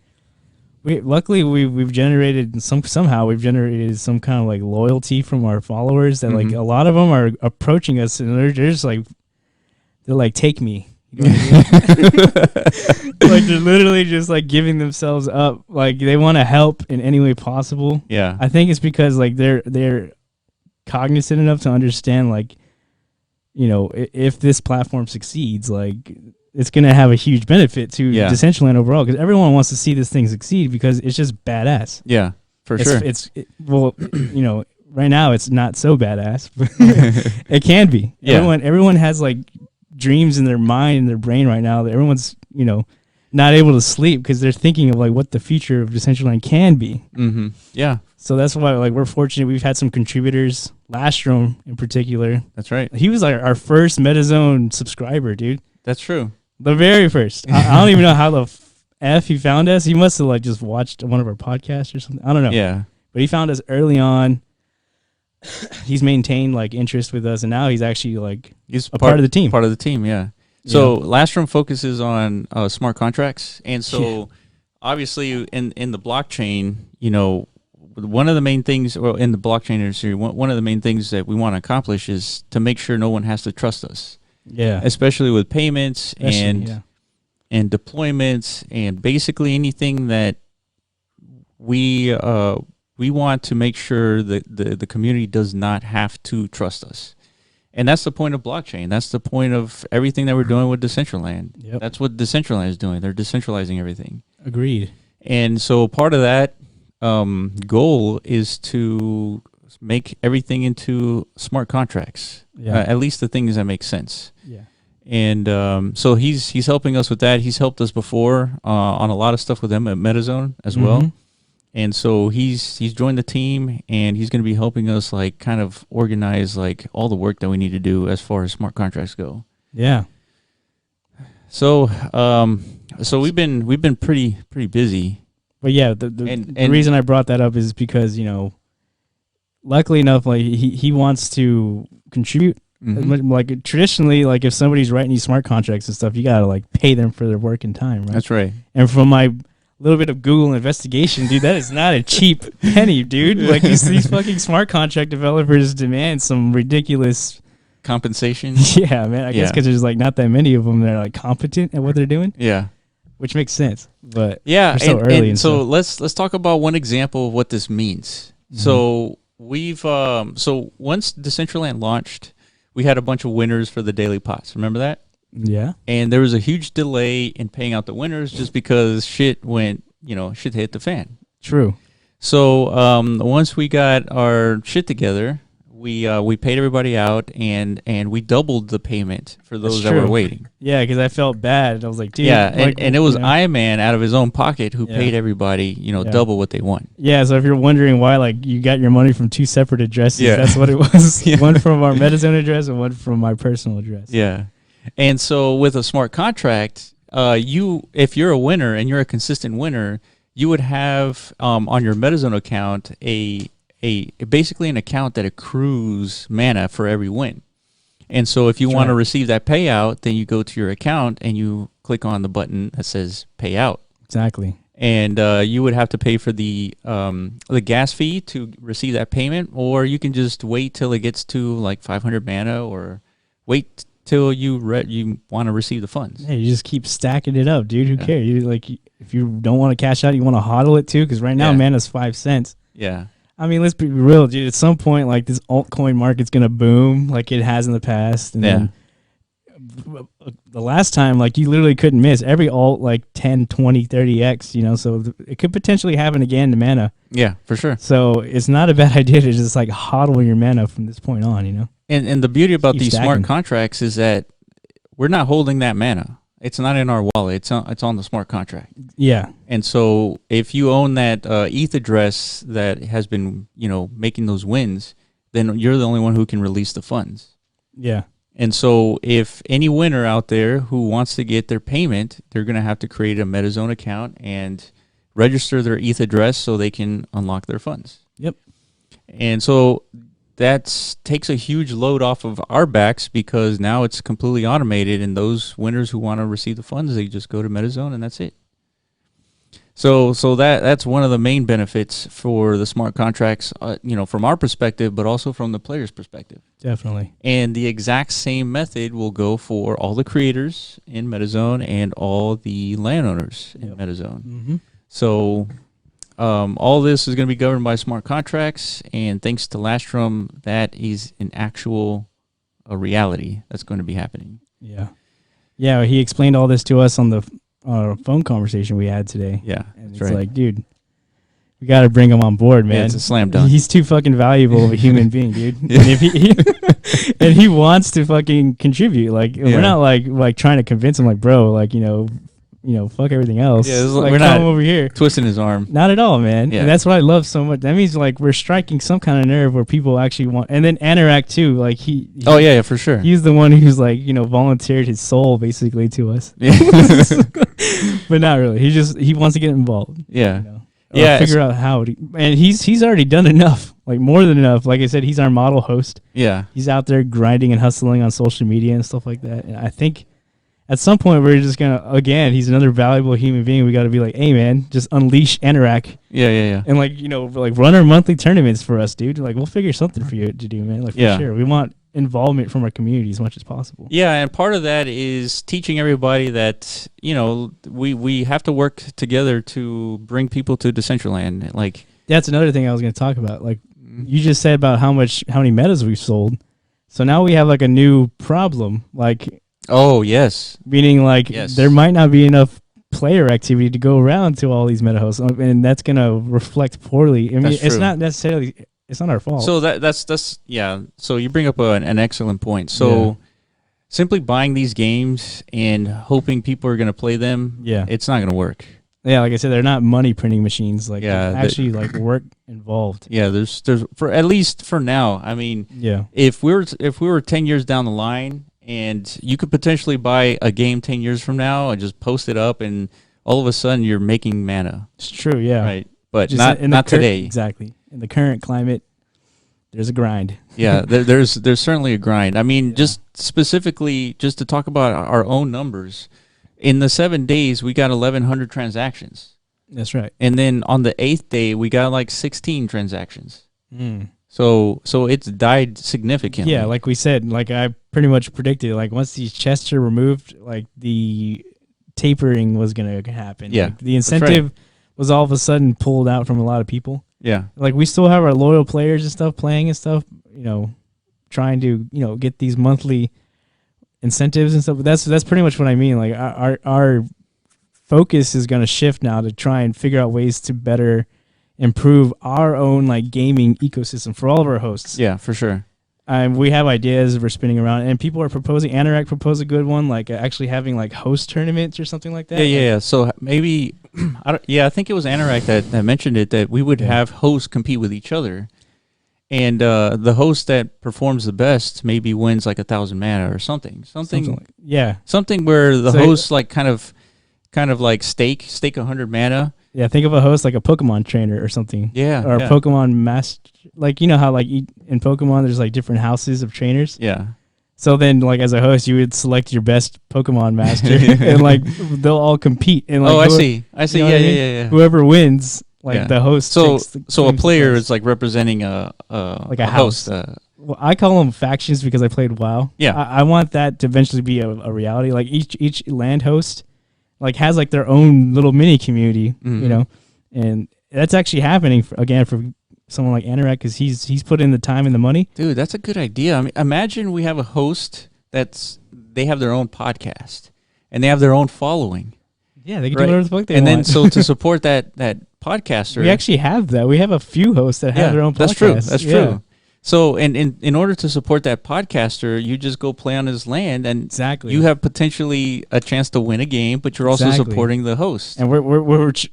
Luckily we've generated somehow we've generated some kind of like loyalty from our followers that like a lot of them are approaching us, and they're just like take me. You know what I mean? Like they're literally just like giving themselves up. Like they want to help in any way possible. Yeah. I think it's because like they're cognizant enough to understand like, if this platform succeeds, like it's going to have a huge benefit to Decentraland overall, because everyone wants to see this thing succeed because it's just badass. Yeah, for sure. Right now it's not so badass, but it can be. Yeah. Everyone has like dreams in their mind and their brain right now that everyone's not able to sleep because they're thinking of like what the future of Decentraland can be. Mm-hmm. Yeah. So that's why like we're fortunate. We've had some contributors, Lastraum in particular. That's right. He was like our first MetaZone subscriber, dude. That's true. The very first. I don't even know he found us. He must have like just watched one of our podcasts or something. I don't know. Yeah. But he found us early on. He's maintained like interest with us, and now he's actually like He's a part of the team. Part of the team, yeah. So Lastraum focuses on smart contracts, and so obviously in the blockchain, you know, one of the main things, well, in the blockchain industry, one of the main things that we want to accomplish is to make sure no one has to trust us. Yeah. Especially with payments and deployments and basically anything that we want to make sure that the community does not have to trust us. And that's the point of blockchain. That's the point of everything that we're doing with Decentraland. Yep. That's what Decentraland is doing. They're decentralizing everything. Agreed. And so part of that goal is to make everything into smart contracts. Yeah. At least the things that make sense. Yeah. And so he's helping us with that. He's helped us before on a lot of stuff with them at MetaZone as well. And so he's joined the team, and he's going to be helping us like kind of organize like all the work that we need to do as far as smart contracts go. Yeah. So so we've been pretty busy. But yeah, the reason I brought that up is because, you know, luckily enough, like he wants to contribute. Like traditionally, like if somebody's writing these smart contracts and stuff, you gotta like pay them for their work and time, right? That's right. And from my little bit of Google investigation, dude, that is not a cheap penny, dude. Like these fucking smart contract developers demand some ridiculous compensation. Yeah, man. I guess because there's like not that many of them that are like competent at what they're doing. Yeah, which makes sense. But yeah, we're so early. And so let's talk about one example of what this means. So we've so once Decentraland launched, we had a bunch of winners for the daily pots. Remember that? Yeah. And there was a huge delay in paying out the winners just because shit hit the fan. True. So once we got our shit together, we paid everybody out and we doubled the payment for those that were waiting. Yeah, because I felt bad. I was like, dude. Yeah, like, and it was Iron Man out of his own pocket who paid everybody, double what they want. Yeah, so if you're wondering why, like, you got your money from two separate addresses, that's what it was. One from our MetaZone address and one from my personal address. Yeah. And so with a smart contract, if you're a winner and you're a consistent winner, you would have on your MetaZone account basically an account that accrues mana for every win. And so if you want to receive that payout, then you go to your account and you click on the button that says payout. Exactly. And you would have to pay for the gas fee to receive that payment, or you can just wait till it gets to like 500 mana, or wait till you want to receive the funds. Yeah, you just keep stacking it up, dude. Who cares? You like if you don't want to cash out, you want to hodl it too, because right now mana's 5 cents. Yeah. I mean, let's be real, dude. At some point, like, this altcoin market's going to boom like it has in the past. And then the last time, like, you literally couldn't miss. Every alt, like, 10, 20, 30x, so it could potentially happen again to mana. Yeah, for sure. So it's not a bad idea to just, like, hodl your mana from this point on, And the beauty about these smart contracts is that we're not holding that mana. It's not in our wallet. It's on the smart contract. Yeah. And so if you own that ETH address that has been, making those wins, then you're the only one who can release the funds. Yeah. And so if any winner out there who wants to get their payment, they're going to have to create a MetaZone account and register their ETH address so they can unlock their funds. Yep. And so that takes a huge load off of our backs, because now it's completely automated, and those winners who want to receive the funds, they just go to MetaZone and that's it. So that's one of the main benefits for the smart contracts, from our perspective, but also from the player's perspective. Definitely. And the exact same method will go for all the creators in MetaZone and all the landowners in MetaZone. Mm-hmm. So all this is going to be governed by smart contracts, and thanks to Lastraum, that is an actual reality that's going to be happening. Yeah. Yeah, he explained all this to us on the phone conversation we had today. Yeah, and it's like, dude, we got to bring him on board, man. Yeah, it's a slam dunk. He's too fucking valuable of a human being, dude. And if and he wants to fucking contribute. Like, we're not like trying to convince him, like, bro, like, fuck everything else. Yeah, like, we're not come over here. Twisting his arm. Not at all, man. Yeah. And that's what I love so much. That means like we're striking some kind of nerve where people actually want. And then Anorak too, like he Oh yeah, for sure. He's the one who's like volunteered his soul basically to us. Yeah. But not really. He wants to get involved. Yeah. Yeah, figure out how to, and he's already done enough, like more than enough. Like I said, he's our model host. Yeah, he's out there grinding and hustling on social media and stuff like that. And I think at some point we're just gonna he's another valuable human being. We got to be like, hey man, just unleash Anorak. Yeah. And like run our monthly tournaments for us, dude. Like we'll figure something for you to do, man. Like for sure, we want involvement from our community as much as possible. Yeah, and part of that is teaching everybody that we have to work together to bring people to Decentraland. Like that's another thing I was going to talk about. Like you just said about how many metas we've sold. So now we have like a new problem. Like meaning like there might not be enough player activity to go around to all these meta hosts, and that's going to reflect poorly. I mean, it's not necessarily. It's not our fault. So that's yeah. So you bring up an excellent point. So simply buying these games and hoping people are going to play them, it's not going to work. Yeah, like I said, they're not money printing machines. Like actually like work involved. Yeah, there's for at least for now. I mean, if we were 10 years down the line and you could potentially buy a game 10 years from now and just post it up and all of a sudden you're making mana. It's true, yeah. Right. But just not today. Exactly. In the current climate, there's a grind. Yeah, there's certainly a grind. I mean, just specifically, just to talk about our own numbers, in the 7 days, we got 1,100 transactions. That's right. And then on the 8th day, we got like 16 transactions. So it's died significantly. Yeah, like we said, like I pretty much predicted, like once these chests are removed, like the tapering was going to happen. Yeah, like, the incentive was all of a sudden pulled out from a lot of people. Yeah. Like we still have our loyal players and stuff playing and stuff, trying to, get these monthly incentives and stuff. But that's pretty much what I mean. Like our focus is going to shift now to try and figure out ways to better improve our own like gaming ecosystem for all of our hosts. Yeah, for sure. We have ideas we're spinning around, and people are proposing. Anorak proposed a good one, like actually having like host tournaments or something like that. Yeah. So maybe, I think it was Anorak that mentioned it, that we would have hosts compete with each other, and the host that performs the best maybe wins like 1,000 mana or something where the host like kind of like stake 100 mana. Yeah, think of a host like a Pokemon trainer or something. Yeah. Or a Pokemon master. Like, how like in Pokemon there's like different houses of trainers? Yeah. So then like as a host you would select your best Pokemon master and like they'll all compete. And like, I see. Yeah. Whoever wins, like the host. So a player is like representing a house. Host. Well, I call them factions because I played WoW. Yeah. I want that to eventually be a reality. Like each land host like has like their own little mini community, and that's actually happening for someone like Anorak, because he's put in the time and the money. Dude, that's a good idea. I mean, imagine we have a host they have their own podcast and they have their own following. Yeah, they can do whatever the fuck they want. And then so to support that podcaster, we actually have that. We have a few hosts that have their own podcast. That's true. So, in order to support that podcaster, you just go play on his land, and you have potentially a chance to win a game, but you're also supporting the host. And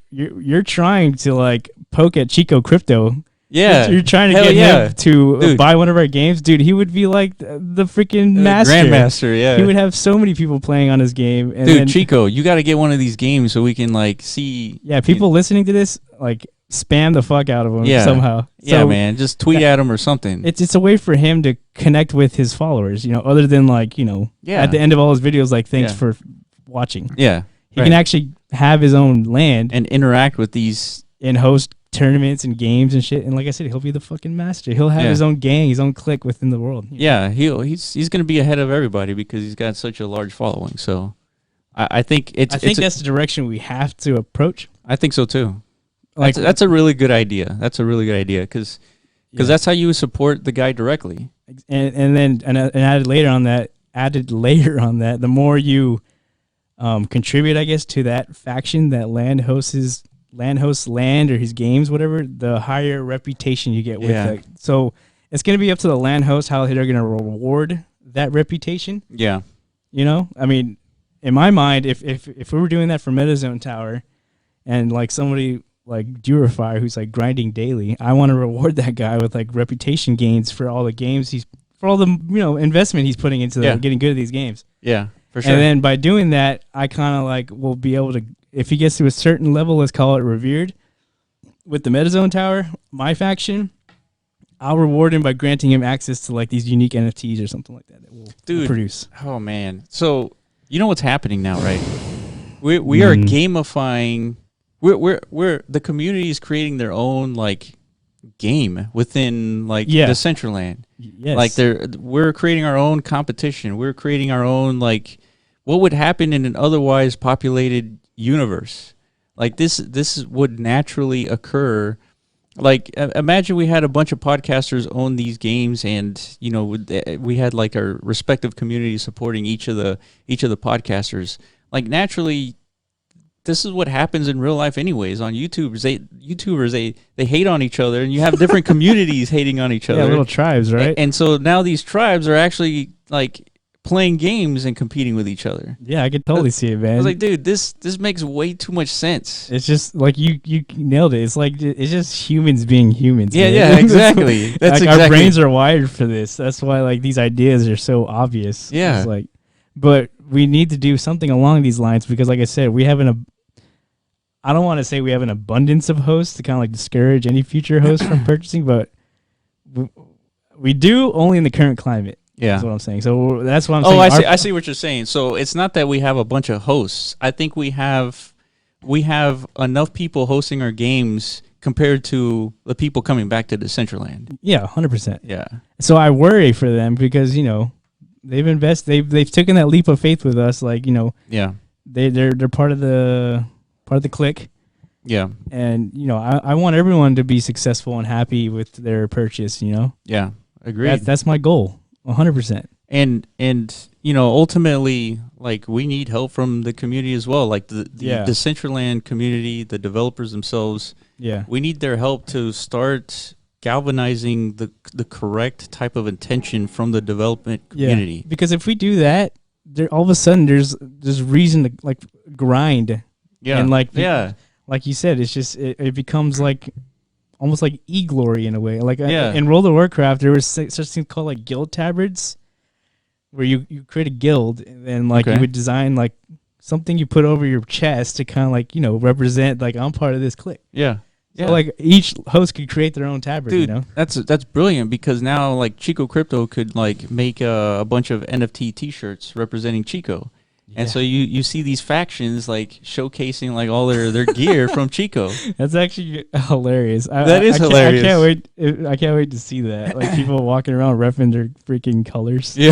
you're trying to like poke at Chico Crypto. Yeah, you're trying to get him to buy one of our games, dude. He would be like the freaking master, grandmaster. Yeah, he would have so many people playing on his game. And dude, Chico, you got to get one of these games so we can like see. Yeah, people listening to this like. Spam the fuck out of him somehow. Yeah, man. Just tweet at him or something. It's a way for him to connect with his followers, other than like, at the end of all his videos, like, thanks for watching. Yeah. He can actually have his own land. And interact with these. And host tournaments and games and shit. And like I said, he'll be the fucking master. He'll have his own gang, his own clique within the world. Yeah, he's going to be ahead of everybody because he's got such a large following. So I think that's the direction we have to approach. I think so, too. Like that's a really good idea. That's a really good idea because that's how you support the guy directly. And then added later on that, the more you contribute, I guess, to that faction that land hosts land or his games, whatever, the higher reputation you get with it. So it's going to be up to the land host how they're going to reward that reputation. Yeah. I mean, in my mind, if we were doing that for MetaZone Tower, and like somebody like Durafire who's like grinding daily, I want to reward that guy with like reputation gains for all the games for all the investment he's putting into getting good at these games. Yeah, for sure. And then by doing that, I kind of like will be able to, if he gets to a certain level, let's call it revered, with the MetaZone Tower, my faction, I'll reward him by granting him access to like these unique NFTs or something like that we'll produce. Oh man, so you know what's happening now, right? We are gamifying. We're the community is creating their own like game within like Decentraland. Yes. Like we're creating our own competition. We're creating our own like what would happen in an otherwise populated universe. Like this would naturally occur. Like imagine we had a bunch of podcasters own these games, and we had like our respective communities supporting each of the podcasters. Like naturally, this is what happens in real life anyways. On YouTubers, they hate on each other, and you have different communities hating on each other. Yeah, little tribes, right? And so now these tribes are actually like playing games and competing with each other. Yeah, I could totally see it, man. I was like, dude, this makes way too much sense. It's just like you nailed it. It's like it's just humans being humans. Yeah, man. yeah, exactly. That's like exactly. Our brains are wired for this. That's why like these ideas are so obvious. Yeah. It's like, but we need to do something along these lines because, like I said, I don't want to say we have an abundance of hosts to kind of like discourage any future hosts from purchasing, but we do only in the current climate. Yeah, that's what I'm saying. So that's what I'm saying. Oh, I see what you're saying. So it's not that we have a bunch of hosts. I think we have enough people hosting our games compared to the people coming back to Decentraland. Yeah, 100%. Yeah. So I worry for them because they've invested. They've taken that leap of faith with us. Like Yeah. They're part of the clique. Yeah. And I want everyone to be successful and happy with their purchase. Yeah. Agreed. That's my goal. 100%. And ultimately, like we need help from the community as well. Like the Decentraland community, the developers themselves. Yeah, we need their help to start galvanizing the correct type of intention from the development community. Yeah. Because if we do that, all of a sudden there's reason to like grind. Yeah, and like you said, it's just it becomes like almost like e-glory in a way. Like in World of Warcraft, there was such thing called like guild tabards, where you create a guild and then like you would design like something you put over your chest to kind of like represent like I'm part of this clique. Yeah. So like each host could create their own tabard. Dude, that's brilliant because now like Chico Crypto could like make a bunch of NFT T-shirts representing Chico. And so you see these factions like showcasing like all their gear from Chico. That's actually hilarious. That is hilarious. I can't wait to see that. Like people walking around repping their freaking colors. Yeah,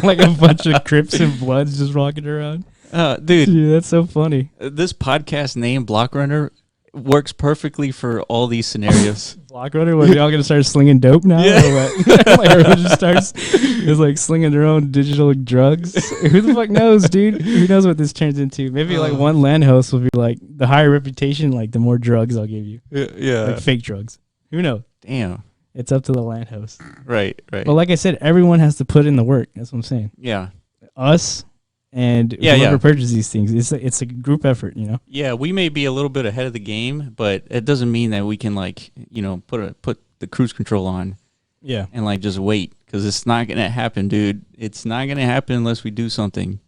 like a bunch of Crips and Bloods just walking around. Dude, that's so funny. This podcast name Block Runner works perfectly for all these scenarios. Block Runner, what, are y'all gonna start slinging dope now? Yeah. Or what? Like everyone just starts is like slinging their own digital drugs. Who the fuck knows, dude? Who knows what this turns into? Maybe like one land host will be like, the higher reputation, like the more drugs I'll give you. Yeah. Like fake drugs. Who knows? Damn. It's up to the land host. Right. But like I said, everyone has to put in the work. That's what I'm saying. Yeah. us and whoever purchases these things. It's a group effort, Yeah, we may be a little bit ahead of the game, but it doesn't mean that we can put the cruise control on. Yeah. And just wait, because it's not gonna happen, dude. It's not gonna happen unless we do something.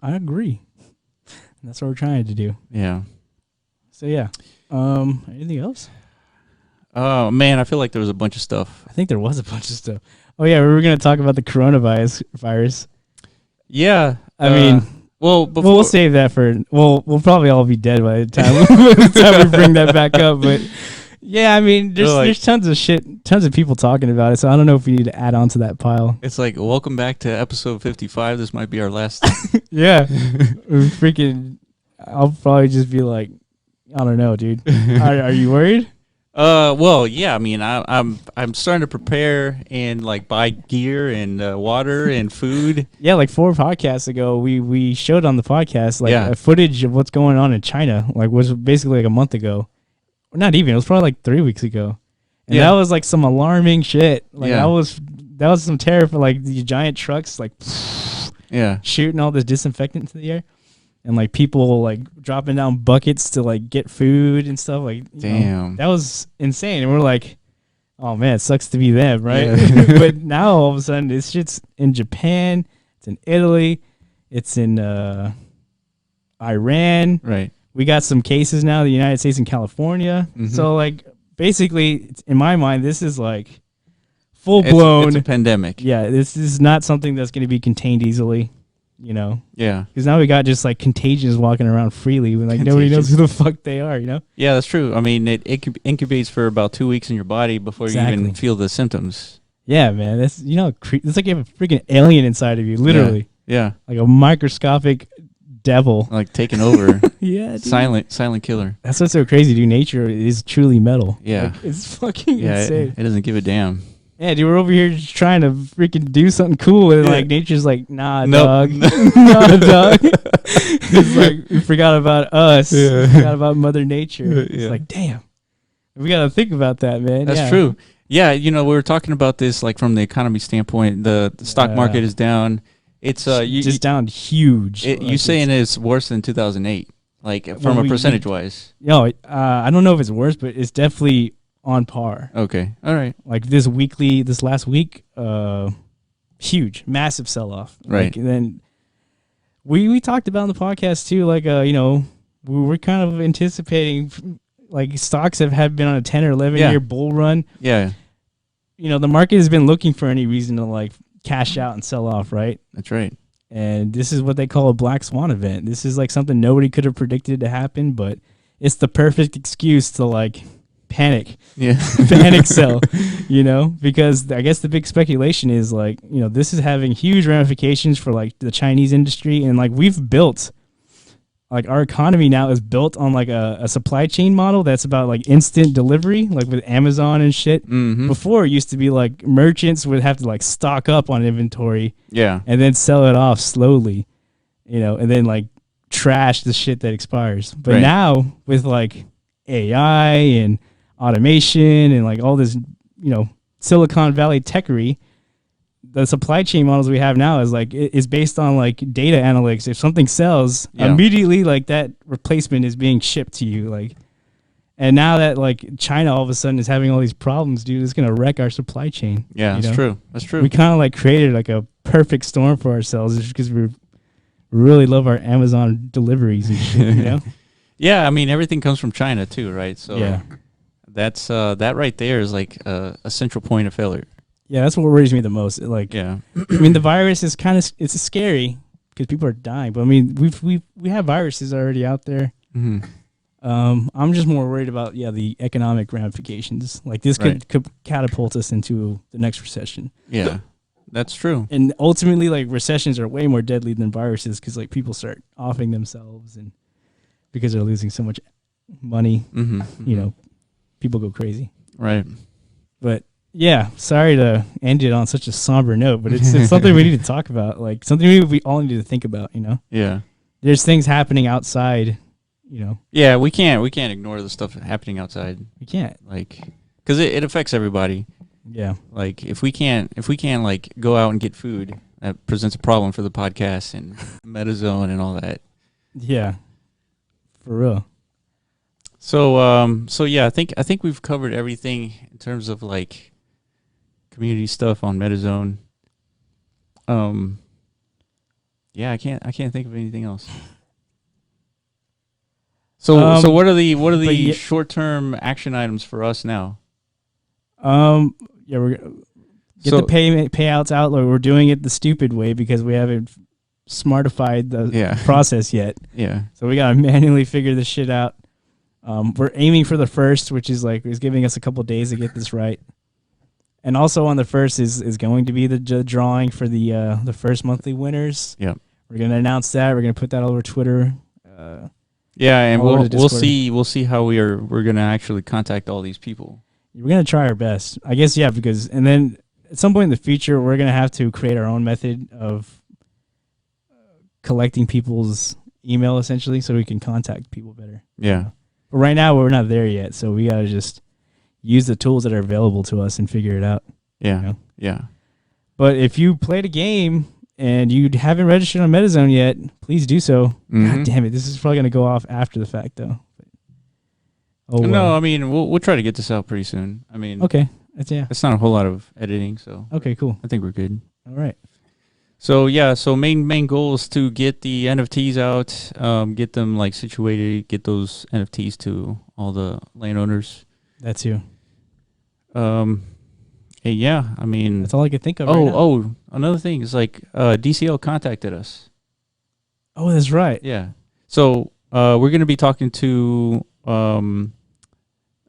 I agree. That's what we're trying to do. Yeah. So yeah. Anything else? Oh man, I feel like there was a bunch of stuff. I think there was a bunch of stuff. Oh yeah, we were gonna talk about the coronavirus. Yeah. I mean, we'll save that for. We'll probably all be dead by the time we bring that back up. But yeah, I mean, there's tons of shit, tons of people talking about it. So I don't know if we need to add on to that pile. It's like, welcome back to episode 55. This might be our last. Yeah, freaking. I'll probably just be like, I don't know, dude. Are you worried? Well, yeah. I mean, I'm starting to prepare and buy gear and water and food. Yeah, 4 podcasts ago, we showed on the podcast a footage of what's going on in China. Was basically a month ago, not even. It was probably 3 weeks ago, and that was some alarming shit. That was some terror for these giant trucks shooting all this disinfectant into the air. and like people like dropping down buckets to like get food and stuff. Like, damn, that was insane. And we're like, oh man, it sucks to be them, right? Yeah. But now all of a sudden, this shit's in Japan, it's in Italy, it's in Iran. Right. We got some cases now in the United States and California. Mm-hmm. So like basically, in my mind, this is like full blown. It's a pandemic. Yeah, this is not something that's going to be contained easily. You know. Yeah. Because now we got just like contagions walking around freely when like nobody knows who the fuck they are. You know. Yeah, that's true. I mean, it incubates for about 2 weeks in your body before you even feel the symptoms. Yeah, man. That's it's like you have a freaking alien inside of you, literally. Yeah. Like a microscopic devil. Like taking over. Yeah, dude. Silent killer. That's what's so crazy, dude. Nature is truly metal. Yeah. Like, it's fucking insane. It doesn't give a damn. Yeah, dude, we're over here just trying to freaking do something cool, and like nature's like, nah, nope. dog, nah, dog. It's like we forgot about us, we forgot about Mother Nature. It's like, damn, we gotta think about that, man. That's true. Yeah, we were talking about this like from the economy standpoint. The stock market is down. It's just down huge. You saying it's worse than 2008, like from a percentage wise? No, I don't know if it's worse, but it's definitely on par. Okay. All right. Like this last week, huge, massive sell off. Right. Like, and then we talked about on the podcast too, like, we were kind of anticipating like stocks have been on a 10 or 11 year bull run. Yeah. The market has been looking for any reason to like cash out and sell off. Right. That's right. And this is what they call a black swan event. This is like something nobody could have predicted to happen, but it's the perfect excuse to like panic sell, because I guess the big speculation is like, this is having huge ramifications for like the Chinese industry. And like we've built, like our economy now is built on like a supply chain model that's about like instant delivery, like with Amazon and shit. Mm-hmm. Before it used to be like merchants would have to like stock up on inventory and then sell it off slowly, and then like trash the shit that expires. But now with like AI and automation and like all this, Silicon Valley techery, the supply chain models we have now is based on like data analytics. If something sells, immediately like that replacement is being shipped to you. Like, and now that like China all of a sudden is having all these problems, dude, it's gonna wreck our supply chain. Yeah, that's true. That's true. We kind of like created like a perfect storm for ourselves just because we really love our Amazon deliveries and shit. Yeah, I mean everything comes from China too, right? So yeah. That's that right there is like a central point of failure. Yeah, that's what worries me the most. Like, I mean, the virus is it's scary because people are dying. But I mean, we have viruses already out there. Mm-hmm. I'm just more worried about the economic ramifications. Like this could catapult us into the next recession. Yeah, that's true. And ultimately, like recessions are way more deadly than viruses because like people start offing themselves and because they're losing so much money. Mm-hmm. People go crazy. Right. But yeah, sorry to end it on such a somber note, but it's something we need to talk about. Like something we all need to think about, Yeah. There's things happening outside, Yeah, we can't ignore the stuff happening outside. We can't. Like, because it affects everybody. Yeah. Like if we can't like go out and get food, that presents a problem for the podcast and MetaZone and all that. Yeah. For real. So yeah, I think we've covered everything in terms of like community stuff on MetaZone. Yeah, I can't think of anything else. So what are the short-term action items for us now? Yeah, we're get the payouts out. Like we're doing it the stupid way because we haven't smartified the process yet. Yeah. So we gotta manually figure this shit out. We're aiming for the 1st, which is giving us a couple days to get this right. And also on the 1st is going to be the drawing for the first monthly winners. Yeah. We're gonna announce that. We're gonna put that all over Twitter. And we'll see how we're gonna actually contact all these people. We're gonna try our best, I guess. Yeah, because and then at some point in the future, we're gonna have to create our own method of collecting people's email essentially, so we can contact people better. Yeah. But right now, we're not there yet, so we gotta just use the tools that are available to us and figure it out. Yeah. Yeah. But if you played a game and you haven't registered on MetaZone yet, please do so. Mm-hmm. God damn it, this is probably gonna go off after the fact though. Oh no, I mean we'll try to get this out pretty soon. I mean, okay, it's not a whole lot of editing, so okay, cool. I think we're good. All right. So so main goal is to get the NFTs out, get them like situated, get those NFTs to all the landowners. That's you. Yeah, I mean that's all I could think of. Right now. Another thing is like DCL contacted us. Oh, that's right. Yeah. So we're gonna be talking to one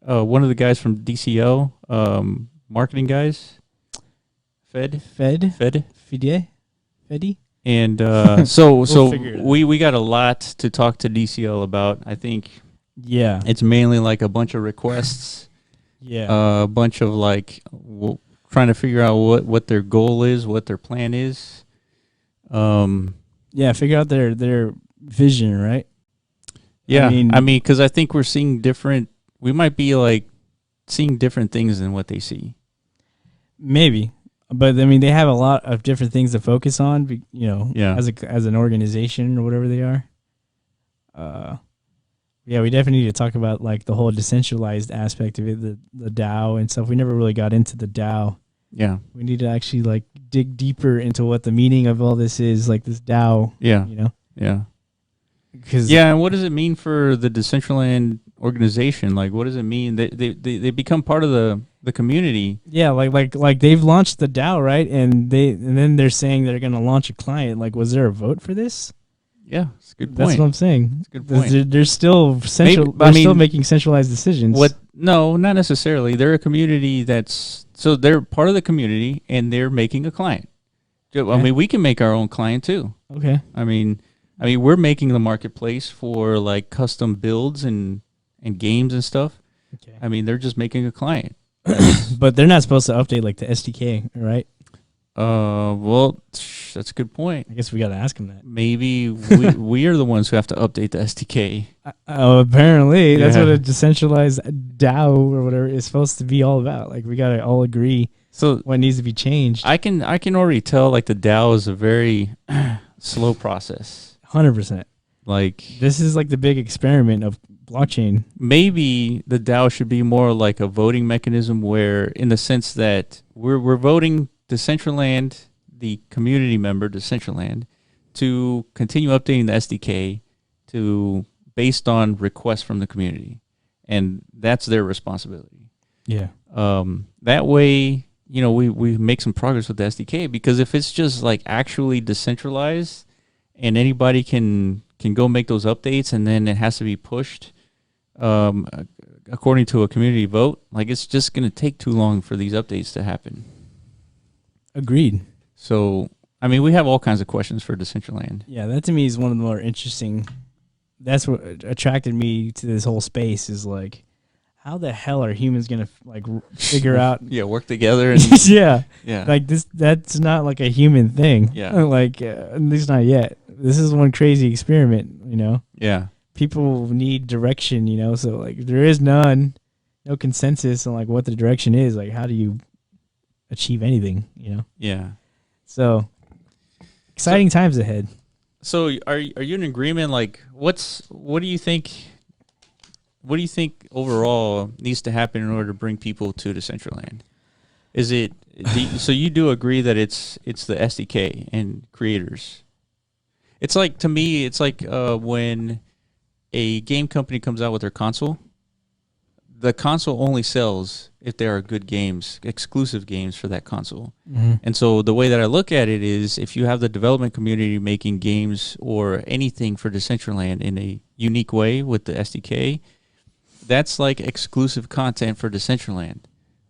of the guys from DCL, marketing guys. Fede. And we got a lot to talk to DCL about. I think it's mainly like a bunch of requests. A bunch of like trying to figure out what their goal is, what their plan is. Figure out their vision, right? Yeah, I mean, because I think we're seeing different. We might be like seeing different things than what they see. Maybe, but I mean, they have a lot of different things to focus on. As an organization or whatever they are. We definitely need to talk about like the whole decentralized aspect of it, the DAO and stuff. We never really got into the DAO. Yeah, we need to actually like dig deeper into what the meaning of all this is, like this DAO. Yeah, Yeah. And what does it mean for the Decentraland organization? Like, what does it mean? They become part of the community. Yeah, like they've launched the DAO, right? And then they're saying they're going to launch a client. Like, was there a vote for this? Yeah, it's a good point. That's what I'm saying. It's a good point. They're still still making centralized decisions. No, not necessarily. They're a community so they're part of the community and they're making a client. Okay. I mean, we can make our own client too. Okay. I mean, we're making the marketplace for like custom builds and games and stuff. Okay. I mean, they're just making a client. But they're not supposed to update like the SDK, right? Well, that's a good point. I guess we got to ask them that. Maybe we are the ones who have to update the SDK. Apparently, that's what a decentralized DAO or whatever is supposed to be all about. Like, we got to all agree what needs to be changed. I can already tell like the DAO is a very slow process. 100%. Like, this is like the big experiment of blockchain. Maybe the DAO should be more like a voting mechanism, where in the sense that we're voting Decentraland, the community member Decentraland, to continue updating the SDK based on requests from the community, and that's their responsibility. Yeah. That way, we make some progress with the SDK, because if it's just like actually decentralized and anybody can go make those updates and then it has to be pushed according to a community vote, like it's just going to take too long for these updates to happen. Agreed. So, I mean, we have all kinds of questions for Decentraland. Yeah, that to me is one of the more interesting. That's what attracted me to this whole space, is like, how the hell are humans going to like figure out? Work together. And yeah. Like that's not like a human thing. Yeah. Like, at least not yet. This is one crazy experiment, Yeah. People need direction, so like there is no consensus on like what the direction is. Like, how do you achieve anything, Yeah. So exciting times ahead. So are you in agreement? Like, what do you think overall needs to happen in order to bring people to Decentraland? Is it so you do agree that it's the SDK and creators? It's like, to me, it's like when a game company comes out with their console, the console only sells if there are good games, exclusive games for that console. Mm-hmm. And so the way that I look at it is, if you have the development community making games or anything for Decentraland in a unique way with the SDK, that's like exclusive content for Decentraland.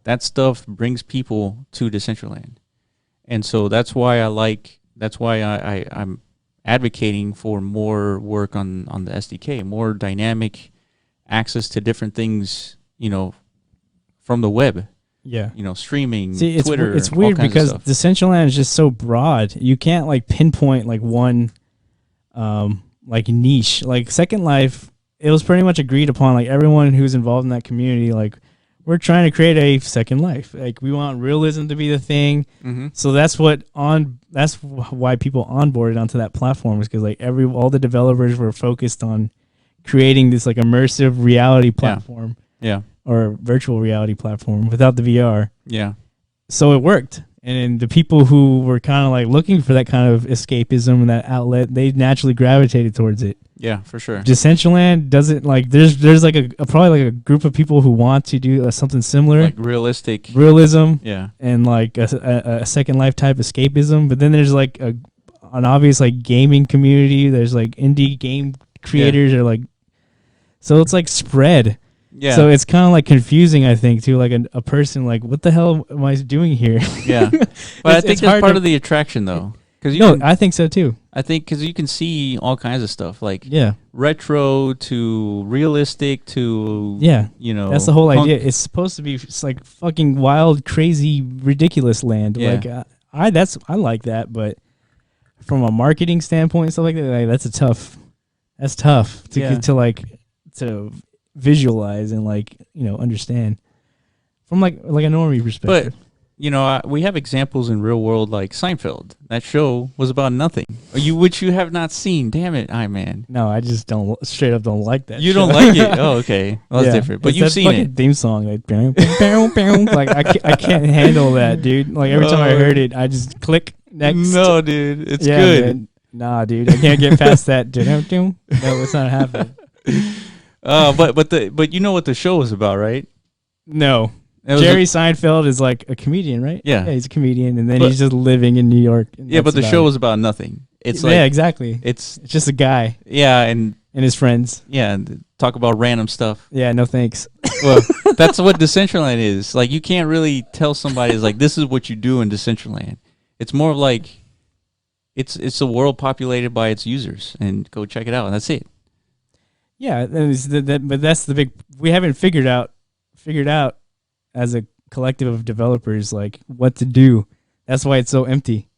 That stuff brings people to Decentraland. And so that's why I'm advocating for more work on the SDK, more dynamic access to different things, from the web. Yeah. Streaming, See, Twitter. It's weird because Decentraland is just so broad. You can't like pinpoint like one like niche. Like Second Life, it was pretty much agreed upon, like everyone who's involved in that community like we're trying to create a Second Life. Like we want realism to be the thing. Mm-hmm. So that's why people onboarded onto that platform, is because like all the developers were focused on creating this like immersive reality platform. Yeah. Or virtual reality platform without the VR. Yeah. So it worked. And then the people who were kind of like looking for that kind of escapism and that outlet, they naturally gravitated towards it. Yeah, for sure. Decentraland doesn't like, there's like probably like a group of people who want to do something similar. Like realistic. Realism. Yeah. And like a Second Life type escapism. But then there's like an obvious like gaming community. There's like indie game creators or like, so it's like spread. Yeah. So it's kind of like confusing, I think, to like a person like, what the hell am I doing here? Yeah. But I think that's part of the attraction, though. I think so too. I think because you can see all kinds of stuff, like retro to realistic to that's the whole idea. It's supposed to be like fucking wild, crazy, ridiculous land. Yeah. Like I like that, but from a marketing standpoint and stuff like that, like, that's tough to visualize and like understand from like a normie perspective. But we have examples in real world, like Seinfeld. That show was about nothing, which you have not seen. Damn it, man. No, I just straight up don't like that. You show. don't like it? Oh, okay. Well, that's different. But you've seen it. Theme song, like, like I can't handle that, dude. Like every time I heard it, I just click next. No, dude, it's good. Man. Nah, dude, I can't get past that. No, it's not happening. But you know what the show was about, right? No. Jerry Seinfeld is like a comedian, right? Yeah, he's a comedian, and then he's just living in New York. Yeah, but the show was about nothing. It's like, exactly. It's just a guy. Yeah, and his friends. Yeah, and talk about random stuff. Yeah, no thanks. Well, that's what Decentraland is. Like, you can't really tell somebody, like, this is what you do in Decentraland. It's more of like, it's a world populated by its users, and go check it out, and that's it. Yeah, but that's the big. We haven't figured out as a collective of developers like what to do. That's why it's so empty.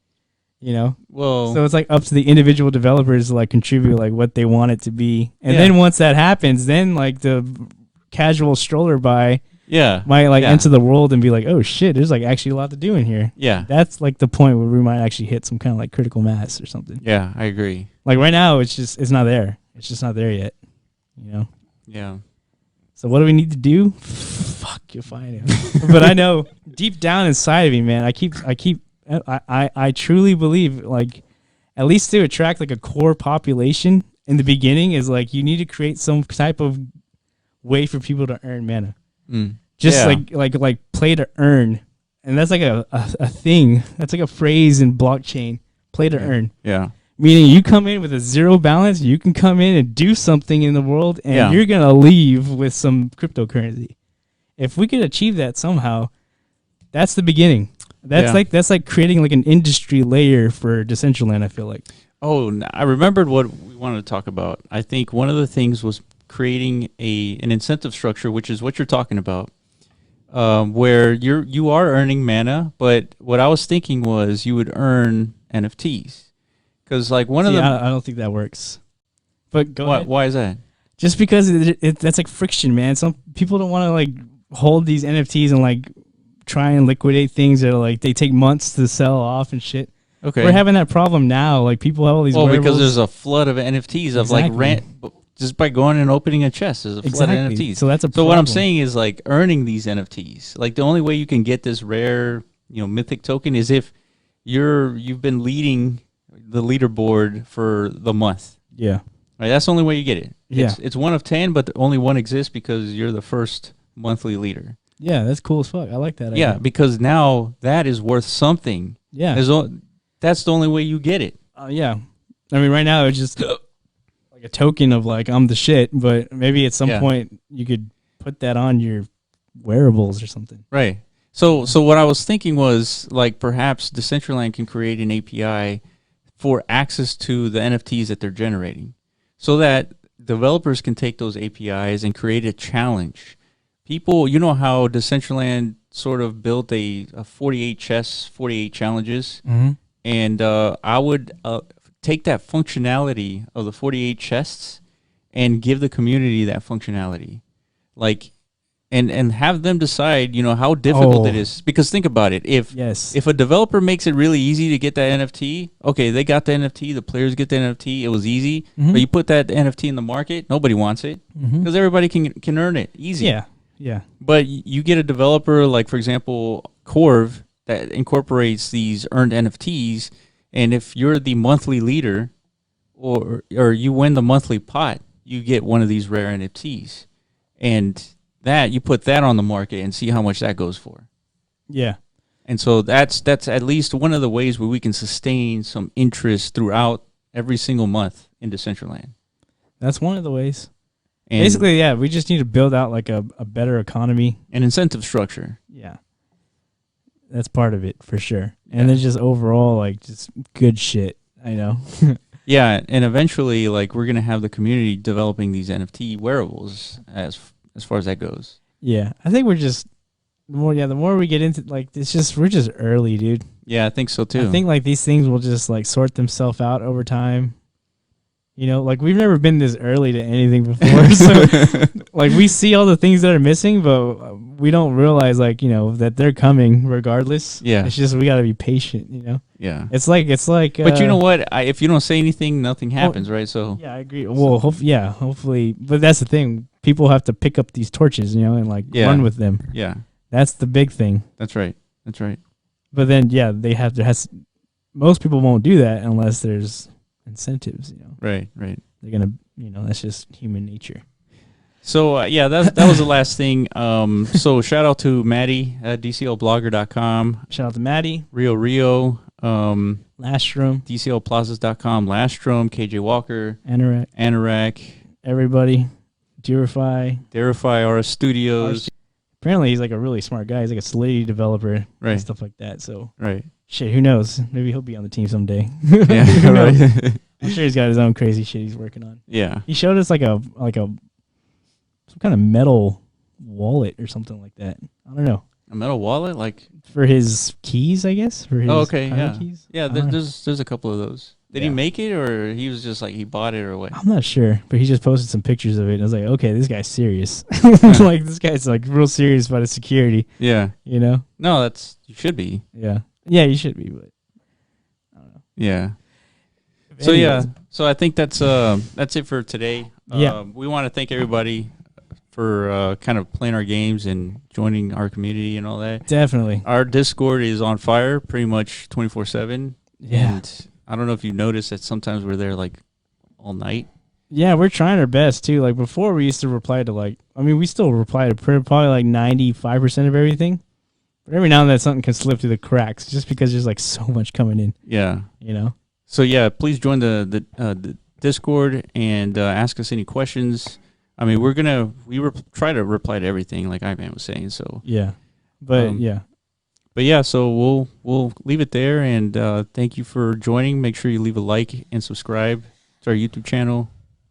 Well, so it's like up to the individual developers to like contribute like what they want it to be, and then once that happens, then like the casual stroller by might like enter the world and be like, oh shit, there's like actually a lot to do in here. Yeah, that's like the point where we might actually hit some kind of like critical mass or something. Yeah, I agree. Like right now, it's not there. It's just not there yet. Yeah. So what do we need to do? Fuck, you'll find it. But I know deep down inside of me, man, I truly believe, like, at least to attract like a core population in the beginning, is like you need to create some type of way for people to earn mana. Just like play to earn, and that's like a thing. That's like a phrase in blockchain. Play to earn. Yeah. Meaning you come in with a zero balance, you can come in and do something in the world, and you're going to leave with some cryptocurrency. If we could achieve that somehow, that's the beginning. That's like creating like an industry layer for Decentraland, I feel like. Oh, I remembered what we wanted to talk about. I think one of the things was creating an incentive structure, which is what you're talking about, where you are earning mana, but what I was thinking was you would earn NFTs. Because like one of them, I don't think that works. But go ahead. Why is that? Just because that's like friction, man. Some people don't want to like hold these NFTs and like try and liquidate things that are like they take months to sell off and shit. Okay, we're having that problem now. Like people have all these. Because there's a flood of NFTs of like just by going and opening a chest. There's a flood of NFTs. So that's a problem. So what I'm saying is like earning these NFTs. Like the only way you can get this rare, mythic token is if you've been leading the leaderboard for the month. Yeah. Right. That's the only way you get it. Yeah. It's one of 10, but only one exists because you're the first monthly leader. Yeah, that's cool as fuck. I like that. Yeah, because now that is worth something. Yeah. That's the only way you get it. Yeah. I mean, right now it's just like a token of like, I'm the shit, but maybe at some point you could put that on your wearables or something. Right. So what I was thinking was like perhaps Decentraland can create an API for access to the NFTs that they're generating so that developers can take those APIs and create a challenge. People, you know how Decentraland sort of built a 48 chests, 48 challenges? Mm-hmm. And I would take that functionality of the 48 chests and give the community that functionality. Like and have them decide, how difficult it is. Because think about it. If a developer makes it really easy to get that NFT, okay, they got the NFT, the players get the NFT, it was easy. But you put that NFT in the market, nobody wants it because everybody can earn it easy. Yeah. But you get a developer like, for example, Corv, that incorporates these earned NFTs, and if you're the monthly leader or you win the monthly pot, you get one of these rare NFTs. And that you put that on the market and see how much that goes for. Yeah. And so that's at least one of the ways where we can sustain some interest throughout every single month in Decentraland. That's one of the ways. And basically, yeah, we just need to build out like a better economy. An incentive structure. Yeah. That's part of it for sure. And then just overall, like, just good shit. I know. Yeah, and eventually, like, we're gonna have the community developing these NFT wearables as far as that goes. Yeah, I think we're just the more we get into, like, we're just early, dude. Yeah, I think so too. I think like these things will just like sort themselves out over time. Like we've never been this early to anything before. So like we see all the things that are missing, but we don't realize like, that they're coming regardless. Yeah. It's just we got to be patient, Yeah. It's like but you know what? If you don't say anything, nothing happens, right? So yeah, I agree. Well, hopefully, but that's the thing. People have to pick up these torches, and like run with them. Yeah. That's the big thing. That's right. But then they have to most people won't do that unless there's incentives, Right. They're gonna, that's just human nature. So that was the last thing. So shout out to Maddie at DCLblogger.com. Shout out to Maddie. Rio. Lastraum. DCLplazas.com. Lastraum. KJ Walker. Anorak. Everybody. Derify RS Studios. Apparently he's like a really smart guy. He's like a Solidity developer. Right. And stuff like that. So shit, who knows? Maybe he'll be on the team someday. Yeah, right. I'm sure he's got his own crazy shit he's working on. Yeah. He showed us some kind of metal wallet or something like that. I don't know. A metal wallet, like for his keys, I guess. For his keys. Yeah. There's a couple of those. Did he make it, or he was just like he bought it, or what? I'm not sure, but he just posted some pictures of it, and I was like, okay, this guy's serious. Like this guy's like real serious about his security. Yeah. No, you should be. Yeah, you should be, but I don't know. Yeah. So I think that's it for today. We want to thank everybody for kind of playing our games and joining our community and all that. Definitely. Our Discord is on fire pretty much 24/7. Yeah. And I don't know if you've noticed that sometimes we're there like all night. Yeah, we're trying our best too. Like before, we used to reply to we still reply to probably like 95% of everything. But every now and then something can slip through the cracks just because there's like so much coming in. Yeah. So yeah, please join the Discord and ask us any questions. I mean, we try to reply to everything, like Ivan was saying. So yeah, but so we'll leave it there, and thank you for joining. Make sure you leave a like and subscribe to our YouTube channel.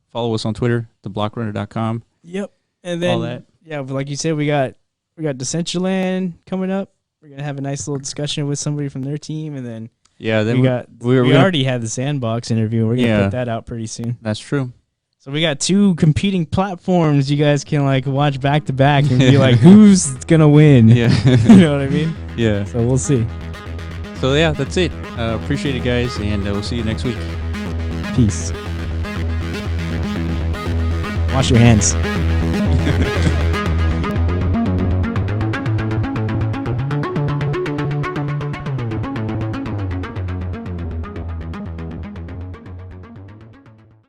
Follow us on Twitter, theblockrunner.com. Yep, and then all that. Yeah, but like you said, we got Decentraland coming up. We're gonna have a nice little discussion with somebody from their team, and then we already had the Sandbox interview. We're gonna put that out pretty soon. That's true. So we got two competing platforms you guys can like watch back to back and be like, who's gonna win? Yeah. You know what I mean? Yeah. So we'll see. So yeah, that's it. Appreciate it, guys, and we'll see you next week. Peace. Wash your hands.